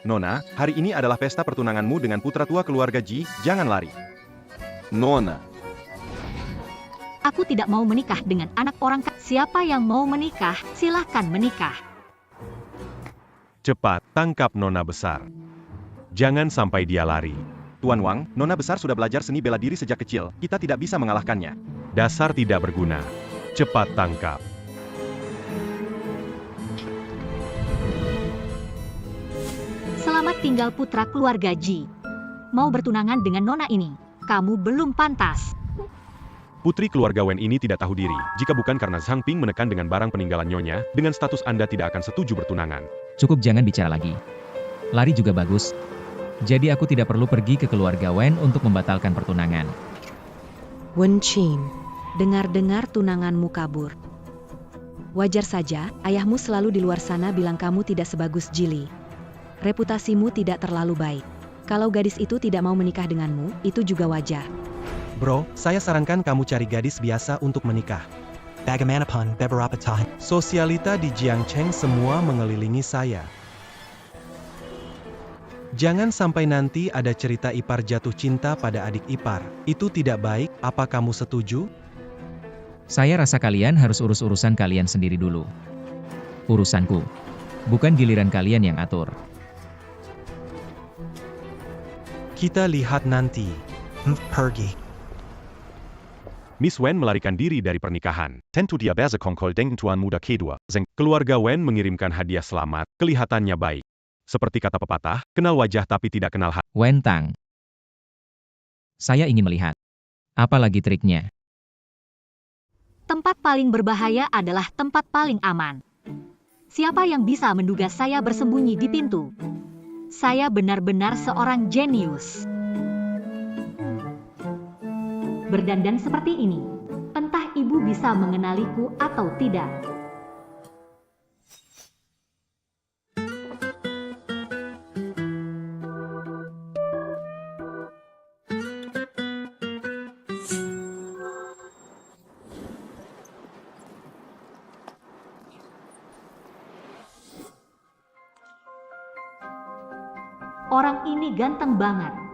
Nona, hari ini adalah pesta pertunanganmu dengan putra tua keluarga Ji, jangan lari. Nona, Aku tidak mau menikah dengan anak orang kaya. Siapa yang mau menikah, silahkan menikah. Cepat, tangkap Nona besar. Jangan sampai dia lari. Tuan Wang, Nona besar sudah belajar seni bela diri sejak kecil, kita tidak bisa mengalahkannya. Dasar tidak berguna. Cepat tangkap. Selamat tinggal putra keluarga Ji. Mau bertunangan dengan Nona ini, kamu belum pantas. Putri keluarga Wen ini tidak tahu diri. Jika bukan karena Zhang Ping menekan dengan barang peninggalan nyonya, dengan status Anda tidak akan setuju bertunangan. Cukup, jangan bicara lagi. Lari juga bagus. Jadi aku tidak perlu pergi ke keluarga Wen untuk membatalkan pertunangan. Wen Qin, dengar-dengar tunanganmu kabur. Wajar saja, ayahmu selalu di luar sana bilang kamu tidak sebagus Jili. Reputasimu tidak terlalu baik. Kalau gadis itu tidak mau menikah denganmu, itu juga wajar. Bro, saya sarankan kamu cari gadis biasa untuk menikah. Bagaimanapun beberapa tahun. Sosialita di Jiangcheng semua mengelilingi saya. Jangan sampai nanti ada cerita ipar jatuh cinta pada adik ipar. Itu tidak baik, apa kamu setuju? Saya rasa kalian harus urus urusan kalian sendiri dulu. Urusanku. Bukan giliran kalian yang atur. Kita lihat nanti. Pergi. Miss Wen melarikan diri dari pernikahan. Tentu dia bersekongkol dengan tuan muda kedua, Zeng. Keluarga Wen mengirimkan hadiah selamat, kelihatannya baik. Seperti kata pepatah, kenal wajah tapi tidak kenal hati. Wen Tang. Saya ingin melihat. Apa lagi triknya? Tempat paling berbahaya adalah tempat paling aman. Siapa yang bisa menduga saya bersembunyi di pintu? Saya benar-benar seorang jenius. Berdandan seperti ini, entah ibu bisa mengenaliku atau tidak. Orang ini ganteng banget.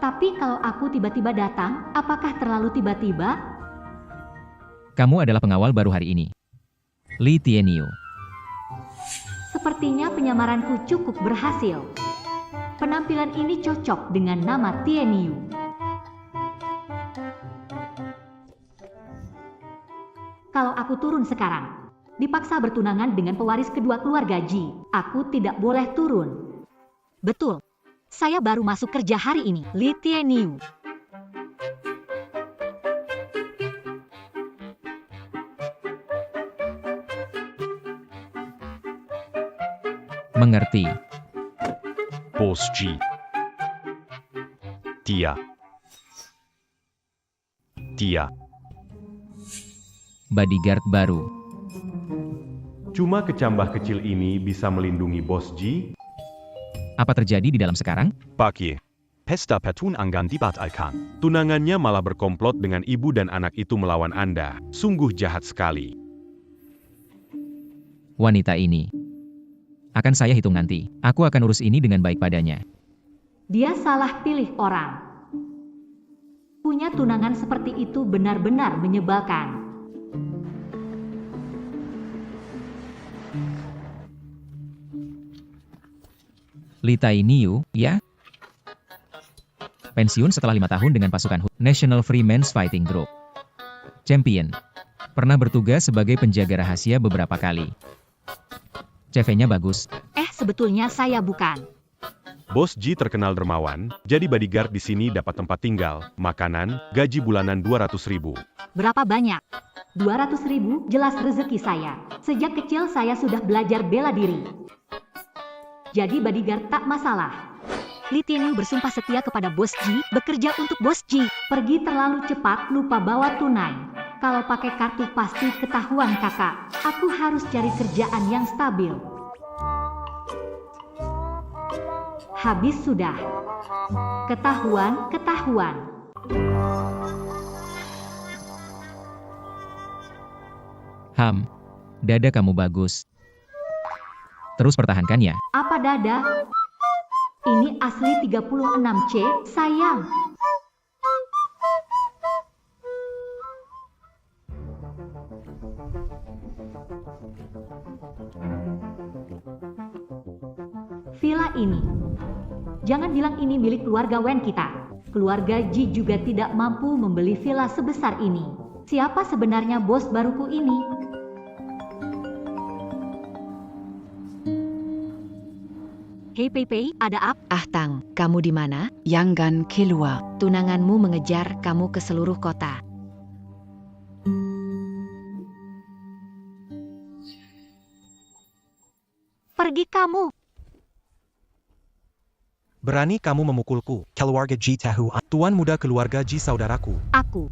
Tapi kalau aku tiba-tiba datang, apakah terlalu tiba-tiba? Kamu adalah pengawal baru hari ini. Li Tianyu. Sepertinya penyamaranku cukup berhasil. Penampilan ini cocok dengan nama Tianyu. Kalau aku turun sekarang, dipaksa bertunangan dengan pewaris kedua keluarga Ji, aku tidak boleh turun. Betul. Saya baru masuk kerja hari ini, Li Tianyu. Mengerti. Bos Ji. Dia. Bodyguard baru. Cuma kecambah kecil ini bisa melindungi Bos Ji? Apa terjadi di dalam sekarang? Pagi. Pesta pertunangan dibatalkan. Tunangannya malah berkomplot dengan ibu dan anak itu melawan Anda. Sungguh jahat sekali. Wanita ini. Akan saya hitung nanti. Aku akan urus ini dengan baik padanya. Dia salah pilih orang. Punya tunangan seperti itu benar-benar menyebalkan. Li Tianyu, ya? Pensiun setelah 5 tahun dengan pasukan National Free Men's Fighting Group. Champion. Pernah bertugas sebagai penjaga rahasia beberapa kali. CV-nya bagus. Sebetulnya saya bukan. Bos Ji terkenal dermawan, jadi bodyguard di sini dapat tempat tinggal, makanan, gaji bulanan 200.000. Berapa banyak? 200.000 jelas rezeki saya. Sejak kecil saya sudah belajar bela diri. Jadi bodyguard tak masalah. Li Tianyu bersumpah setia kepada Bos Ji, bekerja untuk Bos Ji. Pergi terlalu cepat, lupa bawa tunai. Kalau pakai kartu pasti ketahuan kakak. Aku harus cari kerjaan yang stabil. Habis sudah. Ketahuan. Dada kamu bagus. Terus pertahankannya. Apa dada? Ini asli 36C, sayang. Villa ini. Jangan bilang ini milik keluarga Wen kita. Keluarga Ji juga tidak mampu membeli villa sebesar ini. Siapa sebenarnya bos baruku ini? Hei Pei Pei, ada apa? Ah Tang, kamu di mana? Yangan keluar. Tunanganmu mengejar kamu ke seluruh kota. Pergi kamu. Berani kamu memukulku. Keluarga Ji tahu. Tuan muda keluarga Ji saudaraku. Aku.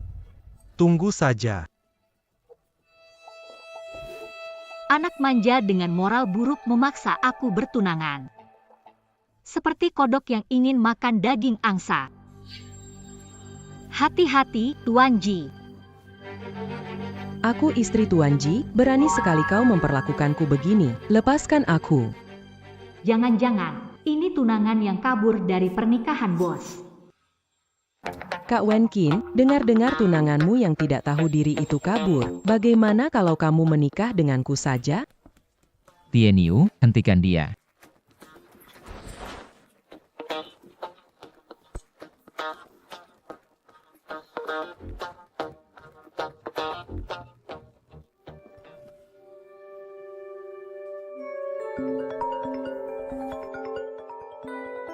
Tunggu saja. Anak manja dengan moral buruk memaksa aku bertunangan. Seperti kodok yang ingin makan daging angsa. Hati-hati, Tuan Ji. Aku istri Tuan Ji, berani sekali kau memperlakukanku begini. Lepaskan aku. Jangan-jangan, ini tunangan yang kabur dari pernikahan bos. Kak Wen Qin, dengar-dengar tunanganmu yang tidak tahu diri itu kabur. Bagaimana kalau kamu menikah denganku saja? Tian Yu, hentikan dia.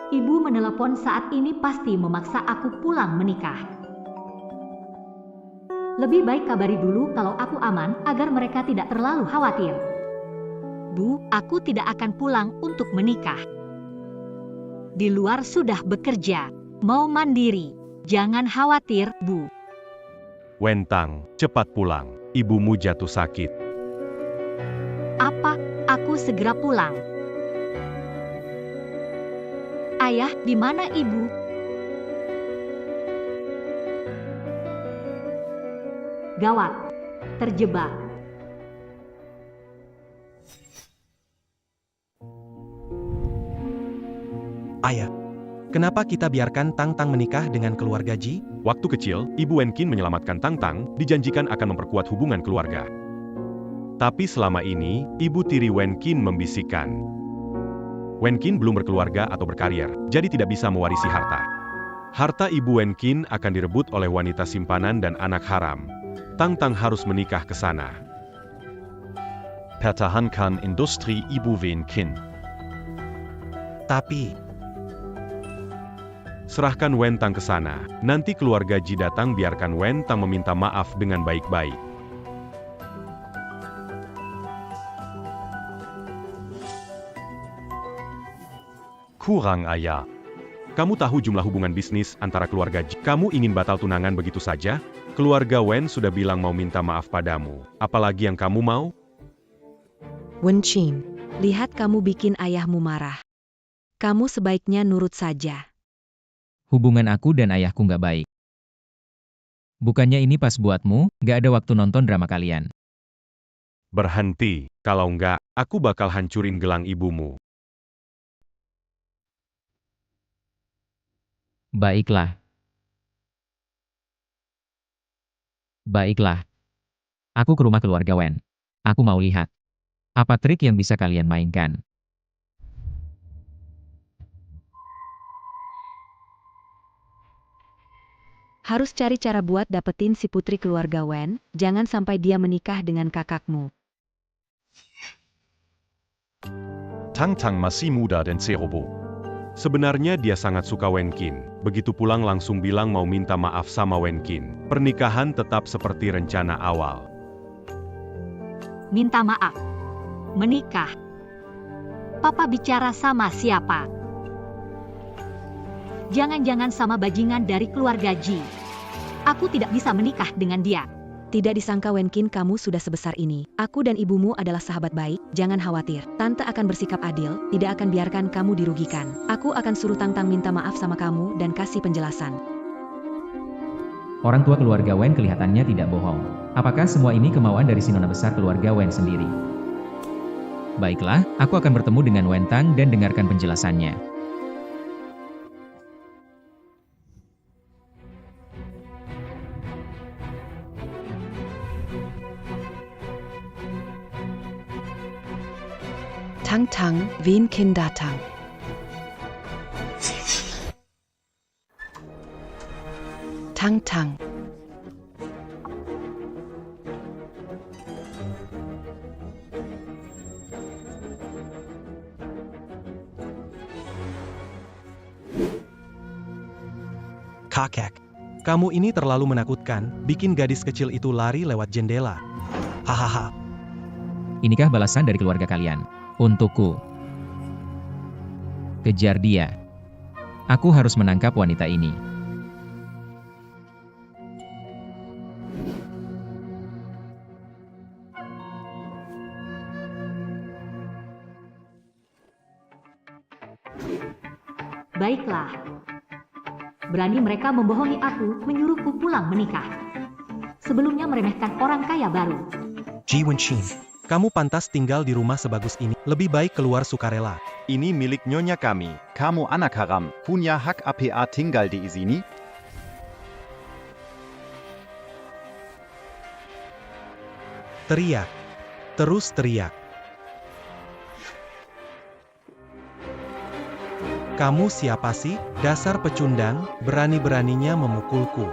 Ibu menelepon saat ini pasti memaksa aku pulang menikah. Lebih baik kabari dulu kalau aku aman agar mereka tidak terlalu khawatir. Bu, aku tidak akan pulang untuk menikah. Di luar sudah bekerja, mau mandiri. Jangan khawatir, Bu. Wen Tang, cepat pulang. Ibumu jatuh sakit. Apa? Aku segera pulang. Ayah, di mana ibu? Gawat, terjebak. Ayah, kenapa kita biarkan Tang Tang menikah dengan keluarga Ji? Waktu kecil, Ibu Wen Qin menyelamatkan Tang Tang, dijanjikan akan memperkuat hubungan keluarga. Tapi selama ini, Ibu tiri Wen Qin membisikkan. Wen Qin belum berkeluarga atau berkarier, jadi tidak bisa mewarisi harta. Harta Ibu Wen Qin akan direbut oleh wanita simpanan dan anak haram. Tang Tang harus menikah ke sana. Pertahankan industri Ibu Wen Qin. Tapi, Serahkan Wen Tang ke sana. Nanti keluarga Ji datang, biarkan Wen Tang meminta maaf dengan baik-baik. Kurang ayah. Kamu tahu jumlah hubungan bisnis antara keluarga Ji. Kamu ingin batal tunangan begitu saja? Keluarga Wen sudah bilang mau minta maaf padamu. Apalagi yang kamu mau? Wen Qin, lihat kamu bikin ayahmu marah. Kamu sebaiknya nurut saja. Hubungan aku dan ayahku nggak baik. Bukannya ini pas buatmu, nggak ada waktu nonton drama kalian. Berhenti, kalau nggak, aku bakal hancurin gelang ibumu. Baiklah. Baiklah. Aku ke rumah keluarga Wen. Aku mau lihat. Apa trik yang bisa kalian mainkan? Harus cari cara buat dapetin si putri keluarga Wen, jangan sampai dia menikah dengan kakakmu. Tang Tang masih muda dan ceroboh. Sebenarnya dia sangat suka Wen Qin. Begitu pulang langsung bilang mau minta maaf sama Wen Qin. Pernikahan tetap seperti rencana awal. Minta maaf. Menikah. Papa bicara sama siapa? Jangan-jangan sama bajingan dari keluarga Ji. Aku tidak bisa menikah dengan dia. Tidak disangka Wen Qin kamu sudah sebesar ini. Aku dan ibumu adalah sahabat baik, jangan khawatir. Tante akan bersikap adil, tidak akan biarkan kamu dirugikan. Aku akan suruh Tang Tang minta maaf sama kamu dan kasih penjelasan. Orang tua keluarga Wen kelihatannya tidak bohong. Apakah semua ini kemauan dari si nona besar keluarga Wen sendiri? Baiklah, aku akan bertemu dengan Wen Tang dan dengarkan penjelasannya. Tang Tang, wen kin datang? Tang Tang. Kakek, kamu ini terlalu menakutkan, bikin gadis kecil itu lari lewat jendela. Hahaha. Inikah balasan dari keluarga kalian? Untukku. Kejar dia. Aku harus menangkap wanita ini. Baiklah. Berani mereka membohongi aku, menyuruhku pulang menikah. Sebelumnya meremehkan orang kaya baru. Ji Wenchin, kamu pantas tinggal di rumah sebagus ini. Lebih baik keluar sukarela. Ini milik nyonya kami. Kamu anak haram. Punya hak apa tinggal di sini? Teriak. Terus teriak. Kamu siapa sih? Dasar pecundang, berani-beraninya memukulku.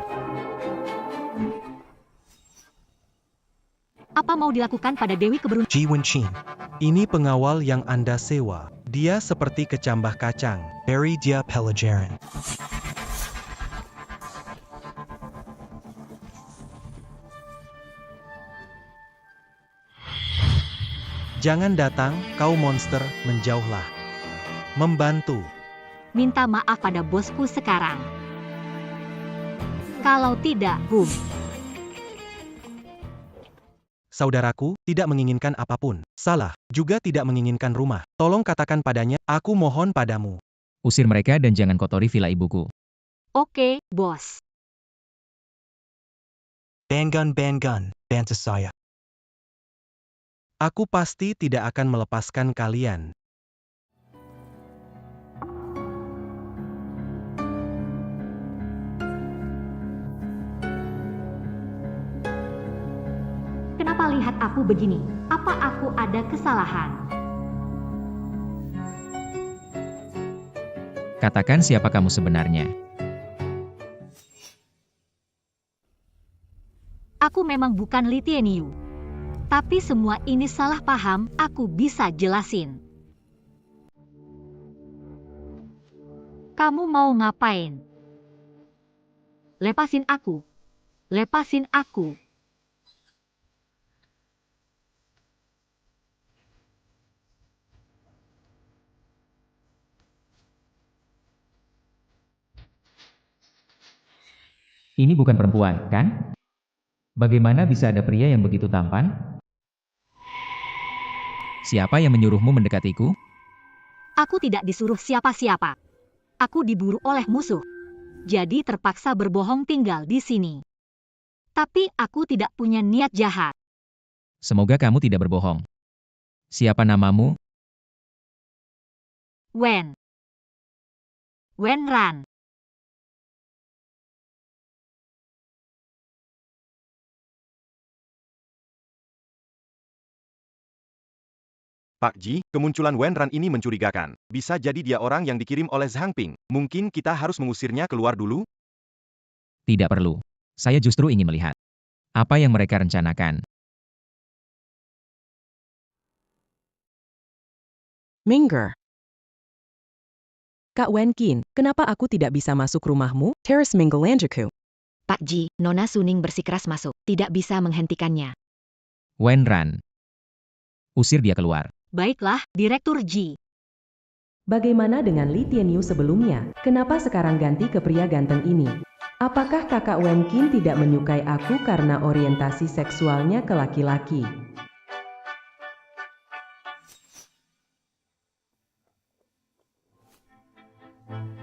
Apa mau dilakukan pada Dewi Keberuntungan? Ji Wenchin, ini pengawal yang Anda sewa. Dia seperti kecambah kacang. Beri dia pelajaran. Jangan datang, kau monster, menjauhlah. Membantu. Minta maaf pada bosku sekarang. Kalau tidak, boom. Saudaraku, tidak menginginkan apapun. Salah, juga tidak menginginkan rumah. Tolong katakan padanya, aku mohon padamu. Usir mereka dan jangan kotori villa ibuku. Oke, bos. Bangun, bantu saya. Aku pasti tidak akan melepaskan kalian. Kenapa lihat aku begini? Apa aku ada kesalahan? Katakan siapa kamu sebenarnya. Aku memang bukan Li Tianyu. Tapi semua ini salah paham, aku bisa jelasin. Kamu mau ngapain? Lepasin aku. Lepasin aku. Ini bukan perempuan, kan? Bagaimana bisa ada pria yang begitu tampan? Siapa yang menyuruhmu mendekatiku? Aku tidak disuruh siapa-siapa. Aku diburu oleh musuh. Jadi terpaksa berbohong tinggal di sini. Tapi aku tidak punya niat jahat. Semoga kamu tidak berbohong. Siapa namamu? Wen. Wen Ran. Pak Ji, kemunculan Wen Ran ini mencurigakan. Bisa jadi dia orang yang dikirim oleh Zhang Ping. Mungkin kita harus mengusirnya keluar dulu? Tidak perlu. Saya justru ingin melihat apa yang mereka rencanakan. Minger. Kak Wenkin, kenapa aku tidak bisa masuk rumahmu? Teras Minggelanjaku. Pak Ji, Nona Suning bersikeras masuk. Tidak bisa menghentikannya. Wen Ran. Usir dia keluar. Baiklah, Direktur Ji. Bagaimana dengan Li Tianyu sebelumnya? Kenapa sekarang ganti ke pria ganteng ini? Apakah kakak Wenkin tidak menyukai aku karena orientasi seksualnya ke laki-laki?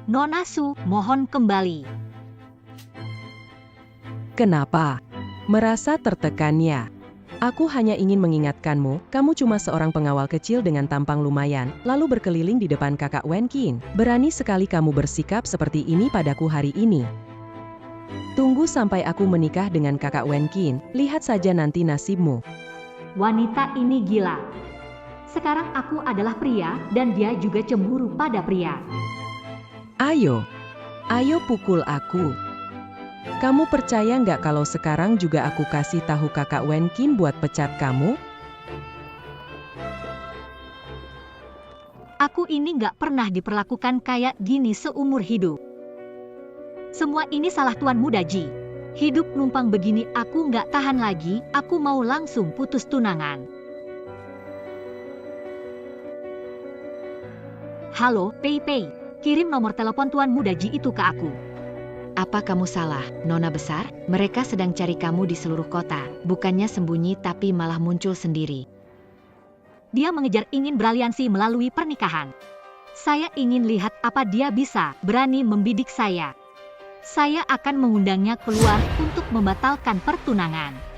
Nona Su, mohon kembali. Kenapa? Merasa tertekan ya? Aku hanya ingin mengingatkanmu, kamu cuma seorang pengawal kecil dengan tampang lumayan, lalu berkeliling di depan kakak Wen Qin. Berani sekali kamu bersikap seperti ini padaku hari ini. Tunggu sampai aku menikah dengan kakak Wen Qin, lihat saja nanti nasibmu. Wanita ini gila. Sekarang aku adalah pria, dan dia juga cemburu pada pria. Ayo pukul aku. Kamu percaya nggak kalau sekarang juga aku kasih tahu kakak Wen Qin buat pecat kamu? Aku ini nggak pernah diperlakukan kayak gini seumur hidup. Semua ini salah Tuan Muda Ji. Hidup numpang begini aku nggak tahan lagi, aku mau langsung putus tunangan. Halo, Pei Pei. Kirim nomor telepon Tuan Muda Ji itu ke aku. Apa kamu salah, Nona besar? Mereka sedang cari kamu di seluruh kota. Bukannya sembunyi tapi malah muncul sendiri. Dia mengejar ingin beraliansi melalui pernikahan. Saya ingin lihat apa dia bisa berani membidik saya. Saya akan mengundangnya keluar untuk membatalkan pertunangan.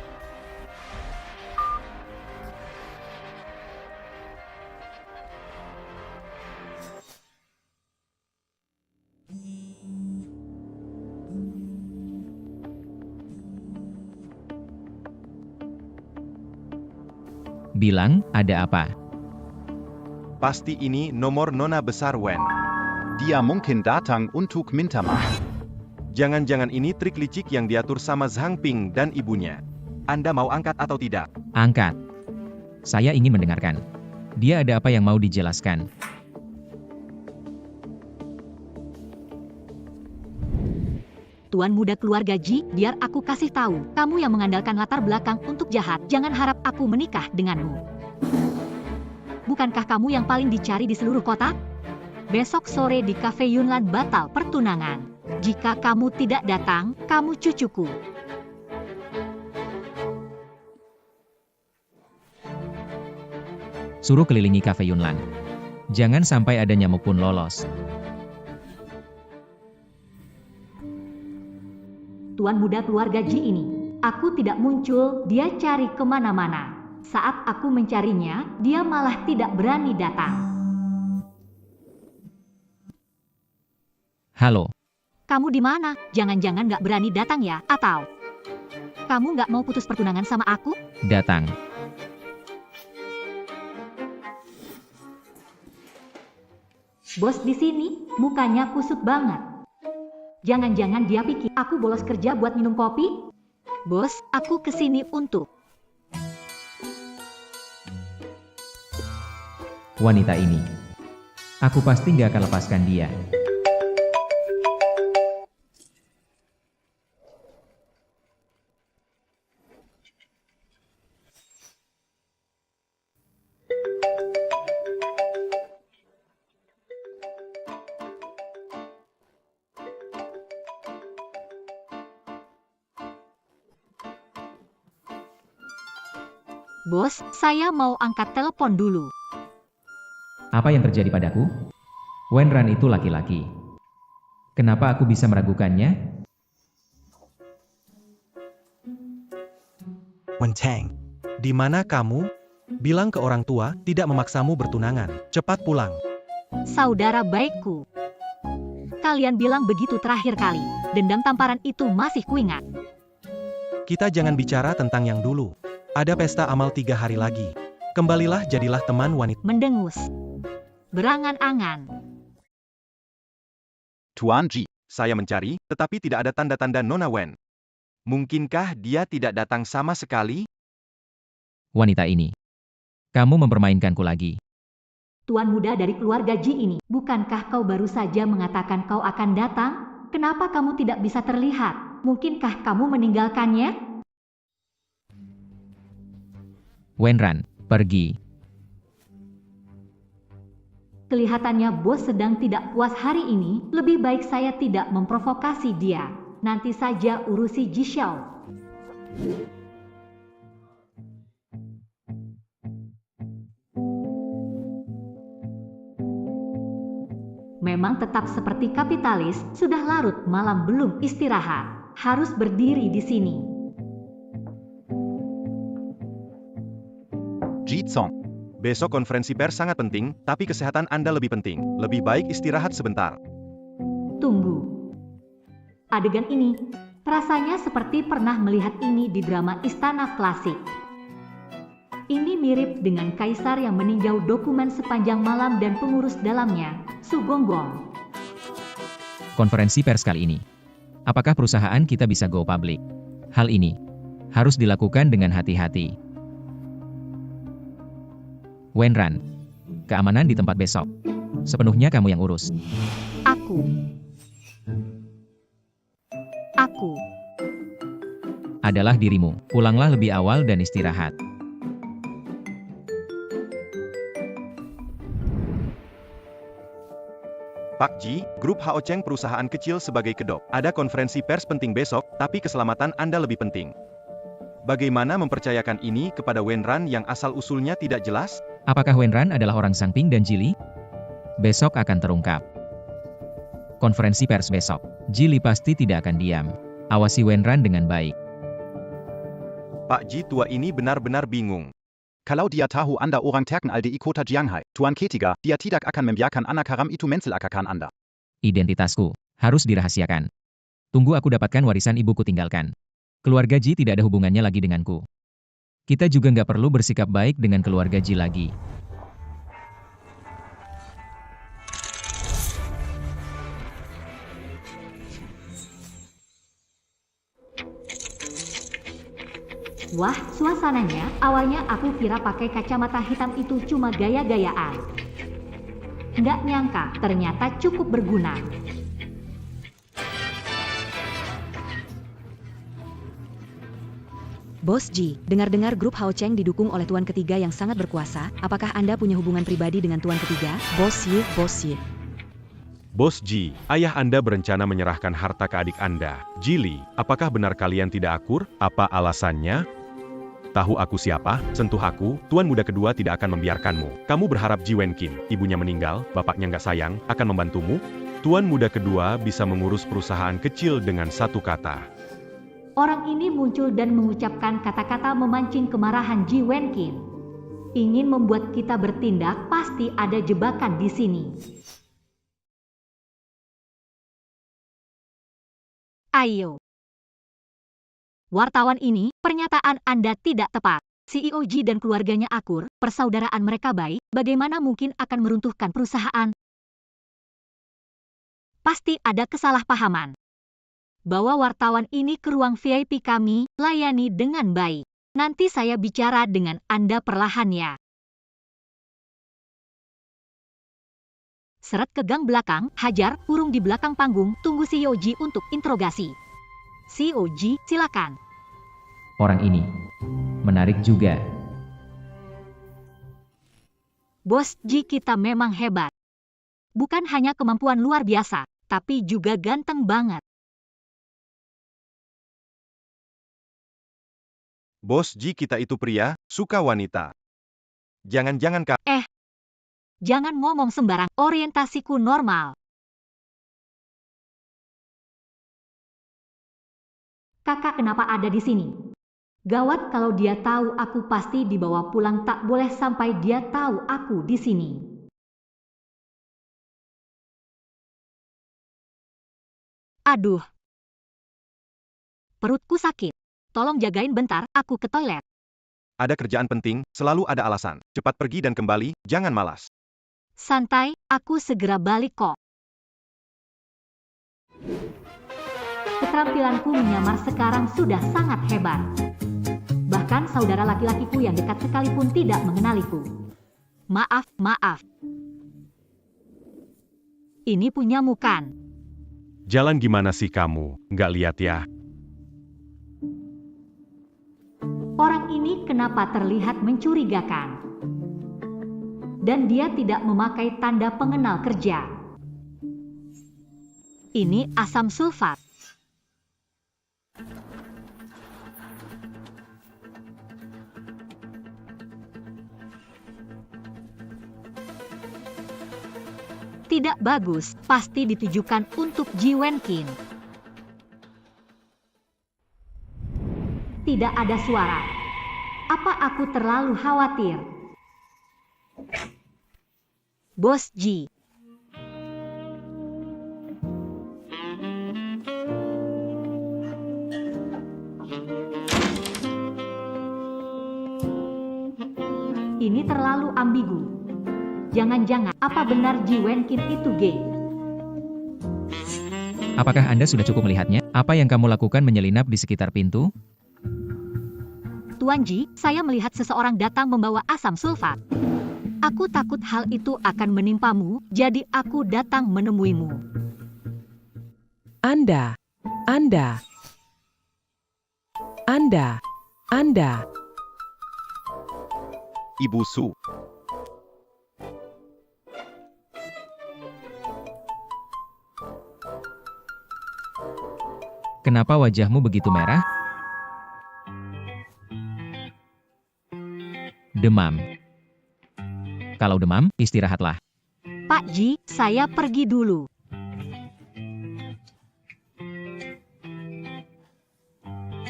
Bilang, ada apa? Pasti ini nomor Nona besar Wen. Dia mungkin datang untuk minta maaf. Jangan-jangan ini trik licik yang diatur sama Zhang Ping dan ibunya. Anda mau angkat atau tidak? Angkat. Saya ingin mendengarkan. Dia ada apa yang mau dijelaskan? Tuan Muda keluarga Ji, biar aku kasih tahu, kamu yang mengandalkan latar belakang untuk jahat, jangan harap aku menikah denganmu. Bukankah kamu yang paling dicari di seluruh kota? Besok sore di Cafe Yunlan batal pertunangan. Jika kamu tidak datang, kamu cucuku. Suruh kelilingi Cafe Yunlan. Jangan sampai ada nyamuk pun lolos. Tuan Muda keluarga Ji ini, aku tidak muncul, dia cari kemana-mana. Saat aku mencarinya, dia malah tidak berani datang. Halo, Kamu di mana? Jangan-jangan nggak berani datang ya? Atau kamu nggak mau putus pertunangan sama aku? datang. Bos di sini, mukanya kusut banget. Jangan-jangan dia pikir aku bolos kerja buat minum kopi? Bos, aku kesini untuk... Wanita ini. Aku pasti nggak akan lepaskan dia. Bos, saya mau angkat telepon dulu. Apa yang terjadi padaku? Wenran itu laki-laki. Kenapa aku bisa meragukannya? Wen Tang, di mana kamu? Bilang ke orang tua, tidak memaksamu bertunangan. Cepat pulang. Saudara baikku. Kalian bilang begitu terakhir kali. Dendam tamparan itu masih kuingat. Kita jangan bicara tentang yang dulu. Ada pesta amal 3 hari lagi. Kembalilah jadilah teman wanita. Mendengus. Berangan-angan. Tuan Ji, Saya mencari, tetapi tidak ada tanda-tanda Nona Wen. Mungkinkah dia tidak datang sama sekali? Wanita ini. Kamu mempermainkanku lagi. Tuan muda dari keluarga Ji ini, bukankah kau baru saja mengatakan kau akan datang? Kenapa kamu tidak bisa terlihat? Mungkinkah kamu meninggalkannya? Wenran, pergi. Kelihatannya bos sedang tidak puas hari ini, lebih baik saya tidak memprovokasi dia. Nanti saja urusi Ji Xiao. Memang tetap seperti kapitalis, sudah larut malam belum istirahat. Harus berdiri di sini. Song. Besok konferensi pers sangat penting, tapi kesehatan Anda lebih penting. Lebih baik istirahat sebentar. Tunggu. Adegan ini, rasanya seperti pernah melihat ini di drama Istana Klasik. Ini mirip dengan kaisar yang meninjau dokumen sepanjang malam dan pengurus dalamnya, Su Gonggong. Konferensi pers kali ini. Apakah perusahaan kita bisa go public? Hal ini harus dilakukan dengan hati-hati. Wenran, keamanan di tempat besok. Sepenuhnya kamu yang urus. Aku. Adalah dirimu. Pulanglah lebih awal dan istirahat. Pak Ji, grup Hao Cheng perusahaan kecil sebagai kedok. Ada konferensi pers penting besok, tapi keselamatan Anda lebih penting. Bagaimana mempercayakan ini kepada Wenran yang asal-usulnya tidak jelas? Apakah Wenran adalah orang Sangping dan Jili? Besok akan terungkap. Konferensi pers besok. Jili pasti tidak akan diam. Awasi Wenran dengan baik. Pak Ji tua ini benar-benar bingung. Kalau dia tahu Anda orang terkenal di kota Jianghai, Tuan ketiga, dia tidak akan membiarkan anak haram itu mencelakakan Anda. Identitasku harus dirahasiakan. Tunggu aku dapatkan warisan ibuku tinggalkan. Keluarga Ji tidak ada hubungannya lagi denganku. Kita juga nggak perlu bersikap baik dengan keluarga Ji lagi. Wah, suasananya, awalnya aku kira pakai kacamata hitam itu cuma gaya-gayaan. Nggak nyangka, ternyata cukup berguna. Bos Ji, dengar-dengar grup Hao Cheng didukung oleh Tuan Ketiga yang sangat berkuasa. Apakah Anda punya hubungan pribadi dengan Tuan Ketiga? Bos Yi. Bos Ji, ayah Anda berencana menyerahkan harta ke adik Anda. Jili, apakah benar kalian tidak akur? Apa alasannya? Tahu aku siapa? Sentuh aku, Tuan Muda kedua tidak akan membiarkanmu. Kamu berharap Ji Wenkin, ibunya meninggal, bapaknya nggak sayang, akan membantumu? Tuan Muda kedua bisa mengurus perusahaan kecil dengan satu kata. Orang ini muncul dan mengucapkan kata-kata memancing kemarahan Ji Wenkin. Ingin membuat kita bertindak, pasti ada jebakan di sini. Ayo. Wartawan ini, pernyataan Anda tidak tepat. CEO Ji dan keluarganya akur, persaudaraan mereka baik, bagaimana mungkin akan meruntuhkan perusahaan? Pasti ada kesalahpahaman. Bawa wartawan ini ke ruang VIP kami, layani dengan baik. Nanti saya bicara dengan Anda perlahan ya. Seret ke gang belakang, hajar, kurung di belakang panggung, tunggu CEO Ji untuk interogasi. CEO Ji, silakan. Orang ini menarik juga. Bos Ji kita memang hebat. Bukan hanya kemampuan luar biasa, tapi juga ganteng banget. Bos Ji kita itu pria, suka wanita. Jangan-jangan Kak. Jangan ngomong sembarang, orientasiku normal. Kakak kenapa ada di sini? Gawat kalau dia tahu aku pasti dibawa pulang, tak boleh sampai dia tahu aku di sini. Aduh. Perutku sakit. Tolong jagain bentar, aku ke toilet. Ada kerjaan penting, selalu ada alasan. Cepat pergi dan kembali, jangan malas. Santai, aku segera balik kok. Keterampilanku menyamar sekarang sudah sangat hebat. Bahkan saudara laki-lakiku yang dekat sekalipun tidak mengenaliku. Maaf. Ini punyamu kan? Jalan gimana sih kamu? Nggak lihat ya? Orang ini kenapa terlihat mencurigakan? Dan dia tidak memakai tanda pengenal kerja. Ini asam sulfat. Tidak bagus, pasti ditujukan untuk Ji Wenkin. Tidak ada suara. Apa aku terlalu khawatir? Bos Ji. Ini terlalu ambigu. Jangan-jangan apa benar Ji Wenkin itu gay? Apakah Anda sudah cukup melihatnya? Apa yang kamu lakukan menyelinap di sekitar pintu? Tuan Ji, saya melihat seseorang datang membawa asam sulfat. Aku takut hal itu akan menimpamu, jadi aku datang menemuimu. Anda. Ibu Su. Kenapa wajahmu begitu merah? Demam. Kalau demam, istirahatlah. Pak Ji, saya pergi dulu.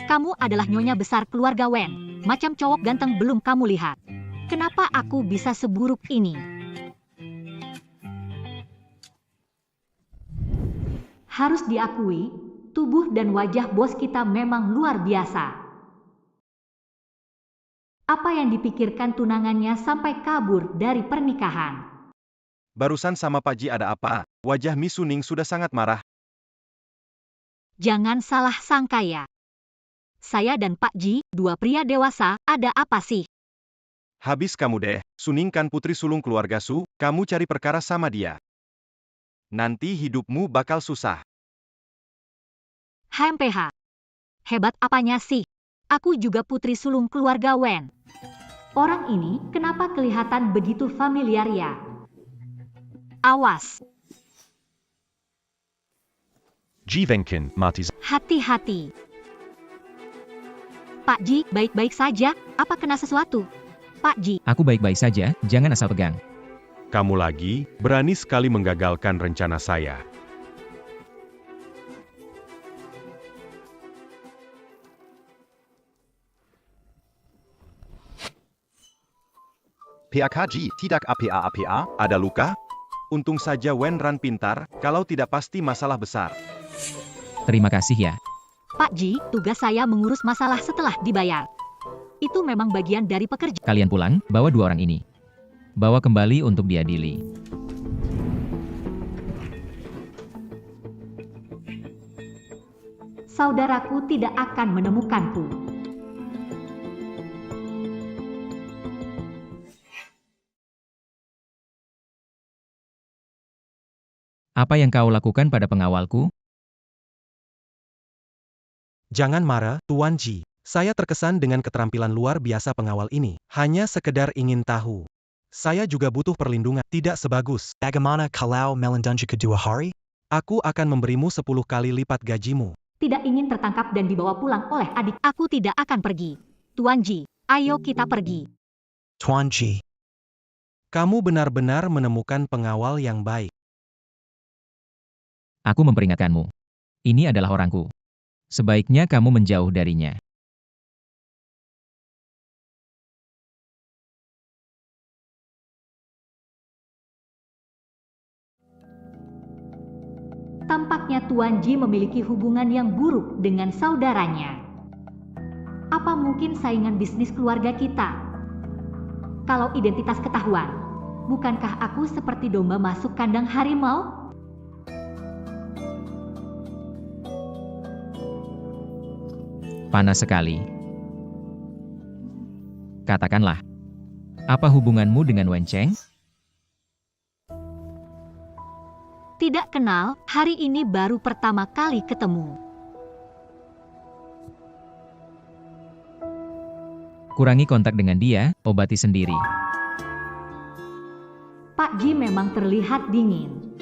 Kamu adalah nyonya besar keluarga Wen. Macam cowok ganteng belum kamu lihat. Kenapa aku bisa seburuk ini? Harus diakui, tubuh dan wajah bos kita memang luar biasa. Apa yang dipikirkan tunangannya sampai kabur dari pernikahan? Barusan sama Pak Ji ada apa? Wajah Miss Suning sudah sangat marah. Jangan salah sangka ya. Saya dan Pak Ji, dua pria dewasa, ada apa sih? Habis kamu deh, Suning kan putri sulung keluarga Su, kamu cari perkara sama dia. Nanti hidupmu bakal susah. HMPH. Hebat apanya sih? Aku juga putri sulung keluarga Wen. Orang ini kenapa kelihatan begitu familiar ya? Awas, Ji Wenkin, Martis. hati-hati. Pak Ji, baik-baik saja, apa kena sesuatu? Pak Ji, Aku baik-baik saja, jangan asal pegang. Kamu lagi, berani sekali menggagalkan rencana saya. PAKG, tidak APA. Ada luka? Untung saja Wen Ran pintar, kalau tidak pasti masalah besar. Terima kasih ya. Pak Ji, tugas saya mengurus masalah setelah dibayar. Itu memang bagian dari pekerjaan. Kalian pulang, bawa dua orang ini. Bawa kembali untuk diadili. Saudaraku tidak akan menemukanku. Apa yang kau lakukan pada pengawalku? Jangan marah, Tuan Ji. Saya terkesan dengan keterampilan luar biasa pengawal ini. Hanya sekedar ingin tahu. Saya juga butuh perlindungan, tidak sebagus. Bagaimana kalau melindungi kedua hari? Aku akan memberimu 10 kali lipat gajimu. Tidak ingin tertangkap dan dibawa pulang oleh adik. Aku tidak akan pergi. Tuan Ji, ayo kita pergi. Tuan Ji. Kamu benar-benar menemukan pengawal yang baik. Aku memperingatkanmu. Ini adalah orangku. Sebaiknya kamu menjauh darinya. Tampaknya Tuan Ji memiliki hubungan yang buruk dengan saudaranya. Apa mungkin saingan bisnis keluarga kita? Kalau identitas ketahuan, bukankah aku seperti domba masuk kandang harimau? Panas sekali. Katakanlah, apa hubunganmu dengan Wen Cheng? Tidak kenal, hari ini baru pertama kali ketemu. Kurangi kontak dengan dia, obati sendiri. Pak Ji memang terlihat dingin.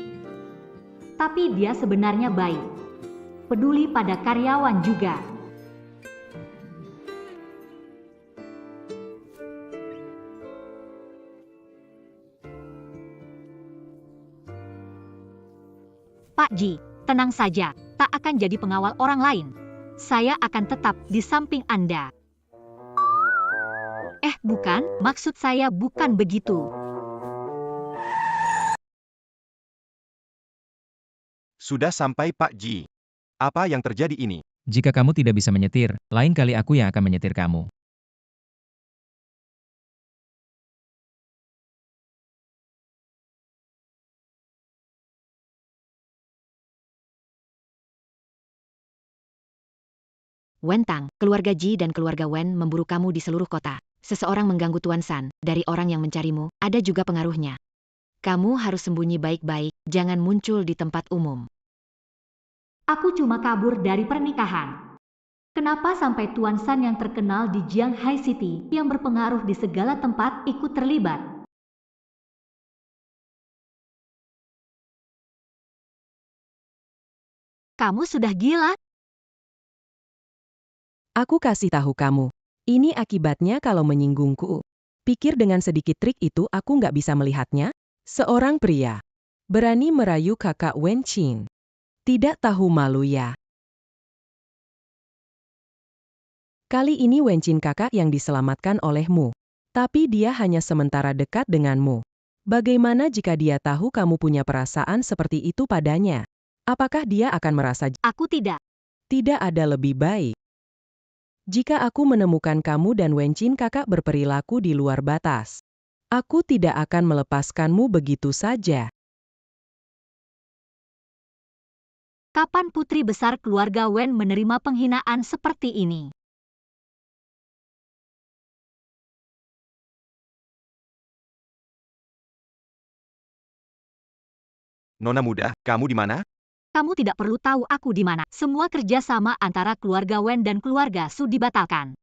Tapi dia sebenarnya baik. Peduli pada karyawan juga. Pak Ji, tenang saja, tak akan jadi pengawal orang lain. Saya akan tetap di samping Anda. Bukan, maksud saya bukan begitu. Sudah sampai Pak Ji. Apa yang terjadi ini? Jika kamu tidak bisa menyetir, lain kali aku yang akan menyetir kamu. Wen Tang, keluarga Ji dan keluarga Wen memburu kamu di seluruh kota. Seseorang mengganggu Tuan San, dari orang yang mencarimu, ada juga pengaruhnya. Kamu harus sembunyi baik-baik, jangan muncul di tempat umum. Aku cuma kabur dari pernikahan. Kenapa sampai Tuan San yang terkenal di Jianghai City, yang berpengaruh di segala tempat, ikut terlibat? Kamu sudah gila? Aku kasih tahu kamu. Ini akibatnya kalau menyinggungku. Pikir dengan sedikit trik itu aku nggak bisa melihatnya? Seorang pria. Berani merayu kakak Wen Qin. Tidak tahu malu ya. Kali ini Wen Qin kakak yang diselamatkan olehmu. Tapi dia hanya sementara dekat denganmu. Bagaimana jika dia tahu kamu punya perasaan seperti itu padanya? Apakah dia akan merasa Aku tidak. tidak ada lebih baik? Jika aku menemukan kamu dan Wen Qin kakak berperilaku di luar batas, aku tidak akan melepaskanmu begitu saja. Kapan putri besar keluarga Wen menerima penghinaan seperti ini? Nona muda, kamu di mana? Kamu tidak perlu tahu aku di mana. Semua kerjasama antara keluarga Wen dan keluarga Su dibatalkan.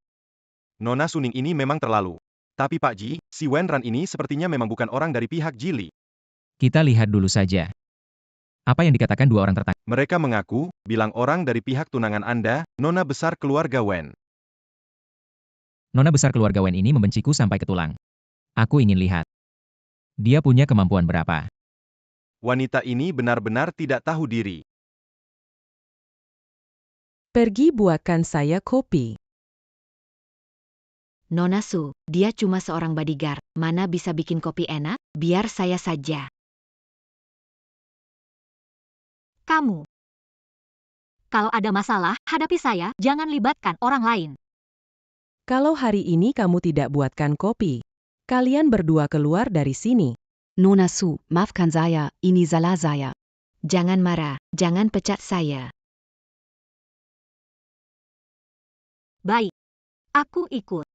Nona Suning ini memang terlalu. Tapi Pak Ji, si Wen Ran ini sepertinya memang bukan orang dari pihak Jili. Kita lihat dulu saja. Apa yang dikatakan dua orang tertangkap? Mereka mengaku, bilang orang dari pihak tunangan Anda, Nona besar keluarga Wen. Nona besar keluarga Wen ini membenciku sampai ke tulang. Aku ingin lihat. Dia punya kemampuan berapa? Wanita ini benar-benar tidak tahu diri. Pergi buatkan saya kopi. Nona Su, dia cuma seorang bodyguard. Mana bisa bikin kopi enak? Biar saya saja. Kamu. Kalau ada masalah, hadapi saya, jangan libatkan orang lain. Kalau hari ini kamu tidak buatkan kopi, kalian berdua keluar dari sini. Nona Su, maafkan saya, ini salah saya. Jangan marah, jangan pecat saya. Baik. Aku ikut.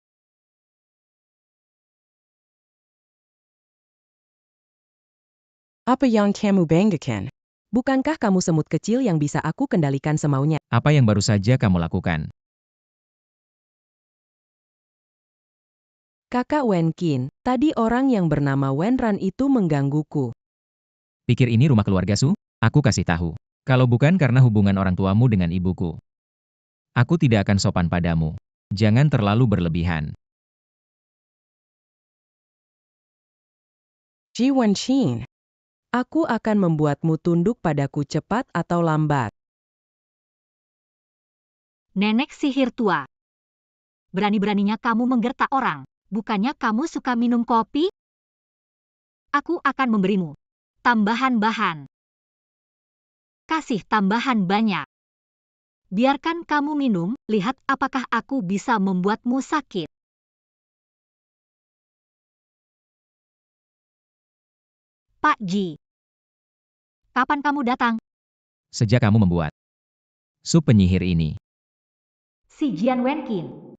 Apa yang kamu banggakan? Bukankah kamu semut kecil yang bisa aku kendalikan semaunya? Apa yang baru saja kamu lakukan? Kakak Wen Qin, tadi orang yang bernama Wen Ran itu menggangguku. Pikir ini rumah keluarga Su? Aku kasih tahu. Kalau bukan karena hubungan orang tuamu dengan ibuku, aku tidak akan sopan padamu. Jangan terlalu berlebihan. Ji Wen Qin, aku akan membuatmu tunduk padaku cepat atau lambat. Nenek sihir tua. Berani-beraninya kamu menggertak orang. Bukannya kamu suka minum kopi? Aku akan memberimu tambahan bahan. Kasih tambahan banyak. Biarkan kamu minum, lihat apakah aku bisa membuatmu sakit. Pak Ji. Kapan kamu datang? Sejak kamu membuat sup penyihir ini. Si Jian Wenqin.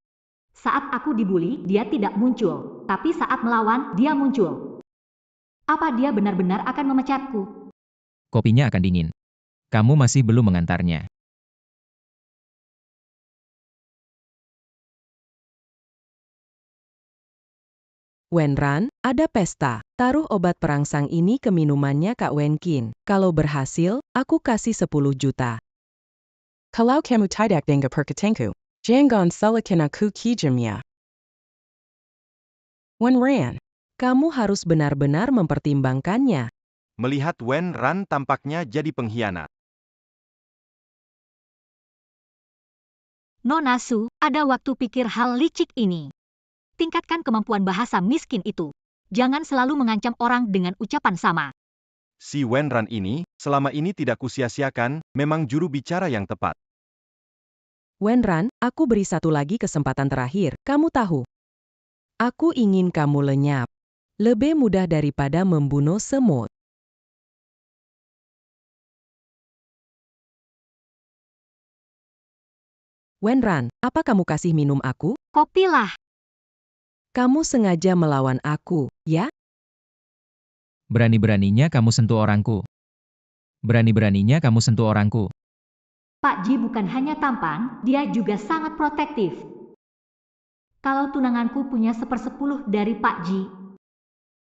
Saat aku dibully, dia tidak muncul. Tapi saat melawan, dia muncul. Apa dia benar-benar akan memecatku? Kopinya akan dingin. Kamu masih belum mengantarnya. Wen Ran, ada pesta. Taruh obat perangsang ini ke minumannya Kak Wen Qin. Kalau berhasil, aku kasih 10 juta. Kalau kamu tidak dengan perkataanku, jangan salahkan aku kijamnya. Wen Ran, kamu harus benar-benar mempertimbangkannya. Melihat Wen Ran tampaknya jadi pengkhianat. Nona Su, ada waktu pikir hal licik ini. Tingkatkan kemampuan bahasa miskin itu. Jangan selalu mengancam orang dengan ucapan sama. Si Wenran ini, selama ini tidak kusia-siakan, memang juru bicara yang tepat. Wenran, aku beri satu lagi kesempatan terakhir. Kamu tahu, aku ingin kamu lenyap. Lebih mudah daripada membunuh semut. Wenran, apa kamu kasih minum aku? Kopilah. Kamu sengaja melawan aku, ya? Berani-beraninya kamu sentuh orangku. Berani-beraninya kamu sentuh orangku. Pak Ji bukan hanya tampan, dia juga sangat protektif. Kalau tunanganku punya 1/10 dari Pak Ji,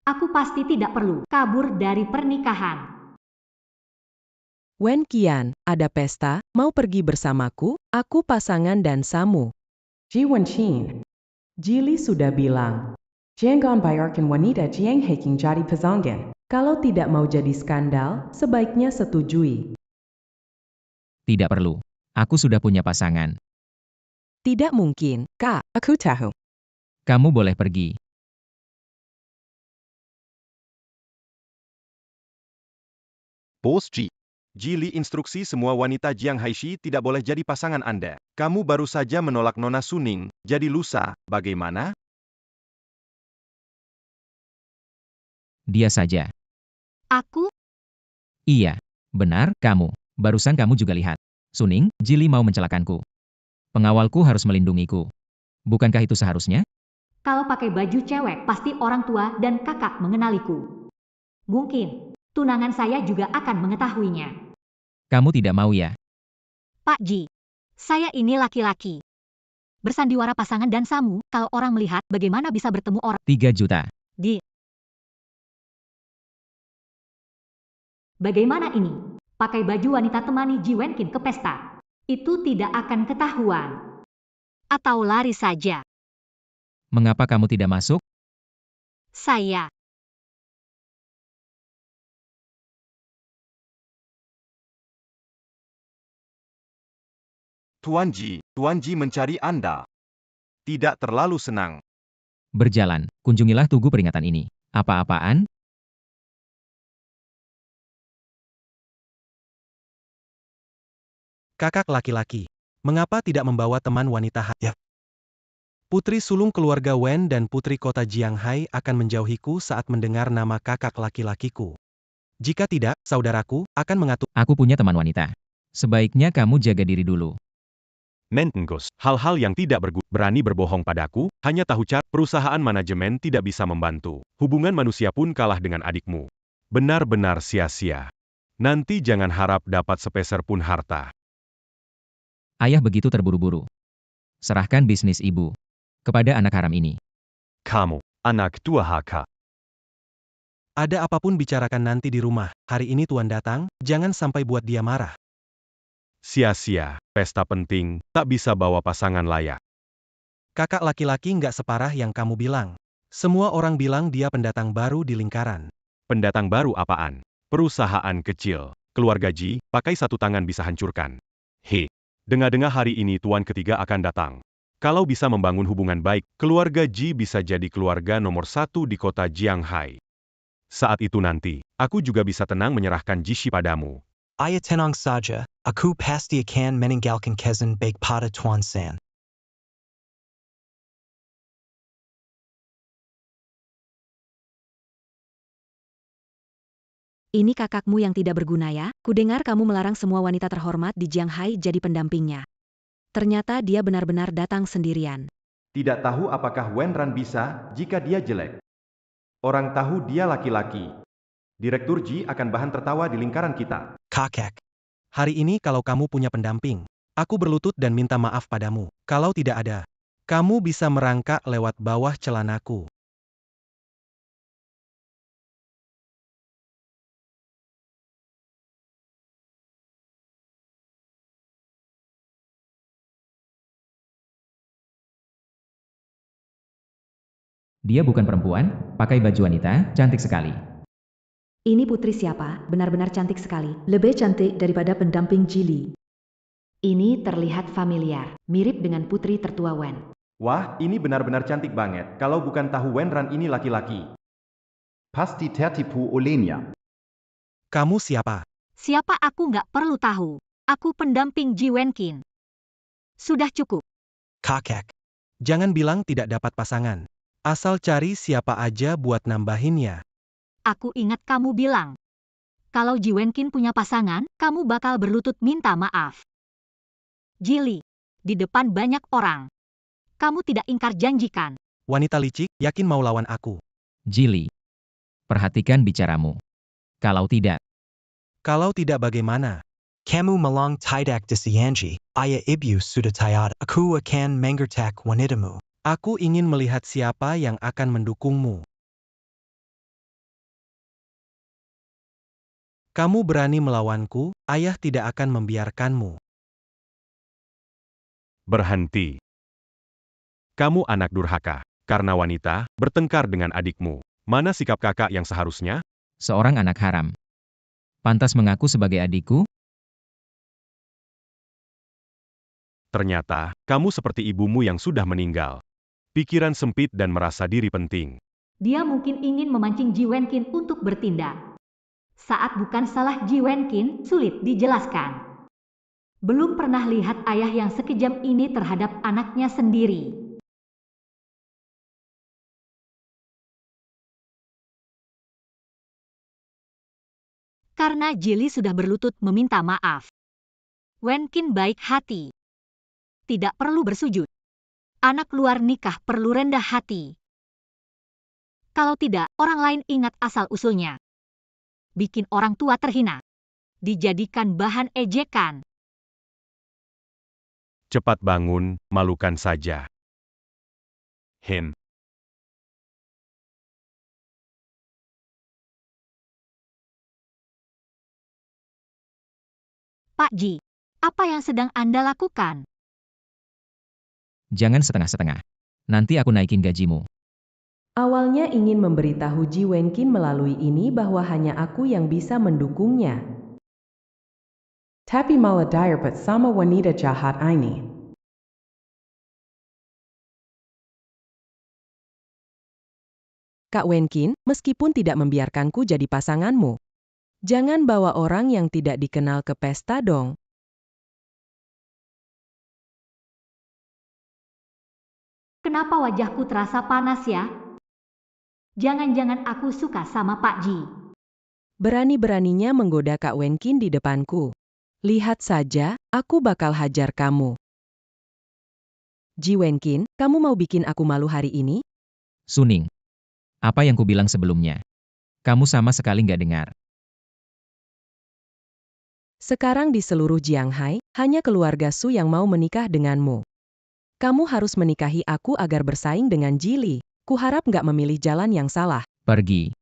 aku pasti tidak perlu kabur dari pernikahan. Wen Qian, ada pesta, mau pergi bersamaku? Aku pasangan dan samu. Ji Wenqin. Jili sudah bilang. Jangan bayarkan wanita Jiang Heking jadi pasangan. Kalau tidak mau jadi skandal, sebaiknya setujui. Tidak perlu. Aku sudah punya pasangan. Tidak mungkin, Kak. Aku tahu. Kamu boleh pergi. Bos Ji. Jili instruksi semua wanita Jiang Haishi tidak boleh jadi pasangan Anda. Kamu baru saja menolak Nona Suning, jadi lusa, bagaimana? Dia saja. Aku? Iya. Benar, kamu. Barusan kamu juga lihat. Suning, Jili mau mencelakanku. Pengawalku harus melindungiku. Bukankah itu seharusnya? Kalau pakai baju cewek, pasti orang tua dan kakak mengenaliku. Mungkin, tunangan saya juga akan mengetahuinya. Kamu tidak mau ya? Pak Ji, saya ini laki-laki. Bersandiwara pasangan dan samu, kalau orang melihat bagaimana bisa bertemu orang 3 juta. di... Bagaimana ini? Pakai baju wanita temani Ji Wenqin ke pesta. Itu tidak akan ketahuan. Atau lari saja. Mengapa kamu tidak masuk? Saya. Tuan Ji mencari Anda. Tidak terlalu senang. Berjalan, kunjungilah tugu peringatan ini. Apa-apaan? Kakak laki-laki. Mengapa tidak membawa teman wanita ya? Putri sulung keluarga Wen dan putri kota Jianghai akan menjauhiku saat mendengar nama kakak laki-lakiku. Jika tidak, saudaraku akan mengatur. Aku punya teman wanita. Sebaiknya kamu jaga diri dulu. Mentenggus, hal-hal yang tidak berani berbohong padaku, hanya tahu cara perusahaan manajemen tidak bisa membantu. Hubungan manusia pun kalah dengan adikmu. Benar-benar sia-sia. Nanti jangan harap dapat sepeser pun harta. Ayah begitu terburu-buru. Serahkan bisnis ibu kepada anak haram ini. Kamu, anak durhaka. Ada apapun bicarakan nanti di rumah. Hari ini Tuan datang, jangan sampai buat dia marah. Sia-sia, pesta penting, tak bisa bawa pasangan layak. Kakak laki-laki nggak separah yang kamu bilang. Semua orang bilang dia pendatang baru di lingkaran. Pendatang baru apaan? Perusahaan kecil. Keluarga Ji, pakai satu tangan bisa hancurkan. Dengar-dengar hari ini tuan ketiga akan datang. Kalau bisa membangun hubungan baik, keluarga Ji bisa jadi keluarga nomor 1 di kota Jianghai. Saat itu nanti, aku juga bisa tenang menyerahkan Jishi padamu. Ayah tenang saja, aku pasti akan meninggalkan Kezan baik pada Tuan San. Ini kakakmu yang tidak berguna ya? Kudengar kamu melarang semua wanita terhormat di Jianghai jadi pendampingnya. Ternyata dia benar-benar datang sendirian. Tidak tahu apakah Wenran bisa, jika dia jelek. Orang tahu dia laki-laki. Direktur Ji akan bahan tertawa di lingkaran kita. Kakek. Hari ini kalau kamu punya pendamping, aku berlutut dan minta maaf padamu. Kalau tidak ada, kamu bisa merangkak lewat bawah celanaku. Dia bukan perempuan, pakai baju wanita, cantik sekali. Ini putri siapa? Benar-benar cantik sekali. Lebih cantik daripada pendamping Jili. Ini terlihat familiar, mirip dengan putri tertua Wen. Wah, ini benar-benar cantik banget. Kalau bukan tahu Wenran ini laki-laki. Pasti tertipu olehnya. Kamu siapa? Siapa aku nggak perlu tahu. Aku pendamping Ji Wenqin. Sudah cukup. Kakek. Jangan bilang tidak dapat pasangan. Asal cari siapa aja buat nambahinnya. Aku ingat kamu bilang, kalau Ji Wenqin punya pasangan, kamu bakal berlutut minta maaf. Jili, di depan banyak orang. Kamu tidak ingkar janjikan. Wanita licik, yakin mau lawan aku. Jili. Perhatikan bicaramu. Kalau tidak, Kalau tidak bagaimana? Kamu malang tidak disianji, ayah ibu sudah tiada. Aku akan mengertak wanitamu. Aku ingin melihat siapa yang akan mendukungmu. Kamu berani melawanku, ayah tidak akan membiarkanmu. Berhenti. Kamu anak durhaka. Karena wanita, bertengkar dengan adikmu. Mana sikap kakak yang seharusnya? seorang anak haram. Pantas mengaku sebagai adikku? Ternyata, kamu seperti ibumu yang sudah meninggal. Pikiran sempit dan merasa diri penting. Dia mungkin ingin memancing Ji Wenqin untuk bertindak. Saat bukan salah Ji Wenqin, sulit dijelaskan. Belum pernah lihat ayah yang sekejam ini terhadap anaknya sendiri. Karena Jili sudah berlutut meminta maaf. Wenqin baik hati. Tidak perlu bersujud. Anak luar nikah perlu rendah hati. Kalau tidak, orang lain ingat asal-usulnya. Bikin orang tua terhina. Dijadikan bahan ejekan. Cepat bangun, malukan saja. Hin. Pak Ji, apa yang sedang Anda lakukan? Jangan setengah-setengah. Nanti aku naikin gajimu. Awalnya ingin memberitahu Ji Wenqin melalui ini bahwa hanya aku yang bisa mendukungnya. Tapi malah dapat sama wanita jahat ini. Kak Wenqin, meskipun tidak membiarkanku jadi pasanganmu, jangan bawa orang yang tidak dikenal ke pesta dong. Kenapa wajahku terasa panas ya? Jangan-jangan aku suka sama Pak Ji. Berani-beraninya menggoda Kak Wenqin di depanku. Lihat saja, aku bakal hajar kamu. Ji Wenqin, kamu mau bikin aku malu hari ini? Suning. Apa yang kubilang sebelumnya? Kamu sama sekali nggak dengar. Sekarang di seluruh Jianghai, hanya keluarga Su yang mau menikah denganmu. Kamu harus menikahi aku agar bersaing dengan Jili. Kuharap nggak memilih jalan yang salah. Pergi.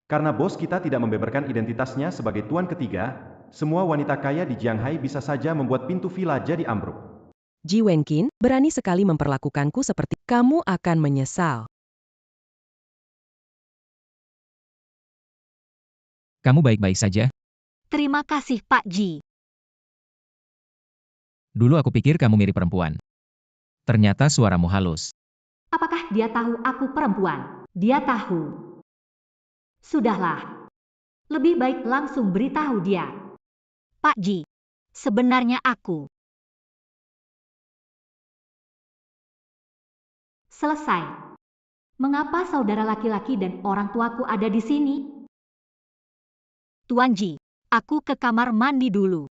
Karena bos kita tidak membeberkan identitasnya sebagai tuan ketiga, semua wanita kaya di Jianghai bisa saja membuat pintu villa jadi ambruk. Ji Wenqin, berani sekali memperlakukanku seperti kamu akan menyesal. Kamu baik-baik saja? Terima kasih Pak Ji. Dulu aku pikir kamu mirip perempuan. Ternyata suaramu halus. Apakah dia tahu aku perempuan? Dia tahu. Sudahlah. Lebih baik langsung beritahu dia. Pak Ji, sebenarnya aku. Selesai. Mengapa saudara laki-laki dan orang tuaku ada di sini? Tuan Ji, aku ke kamar mandi dulu.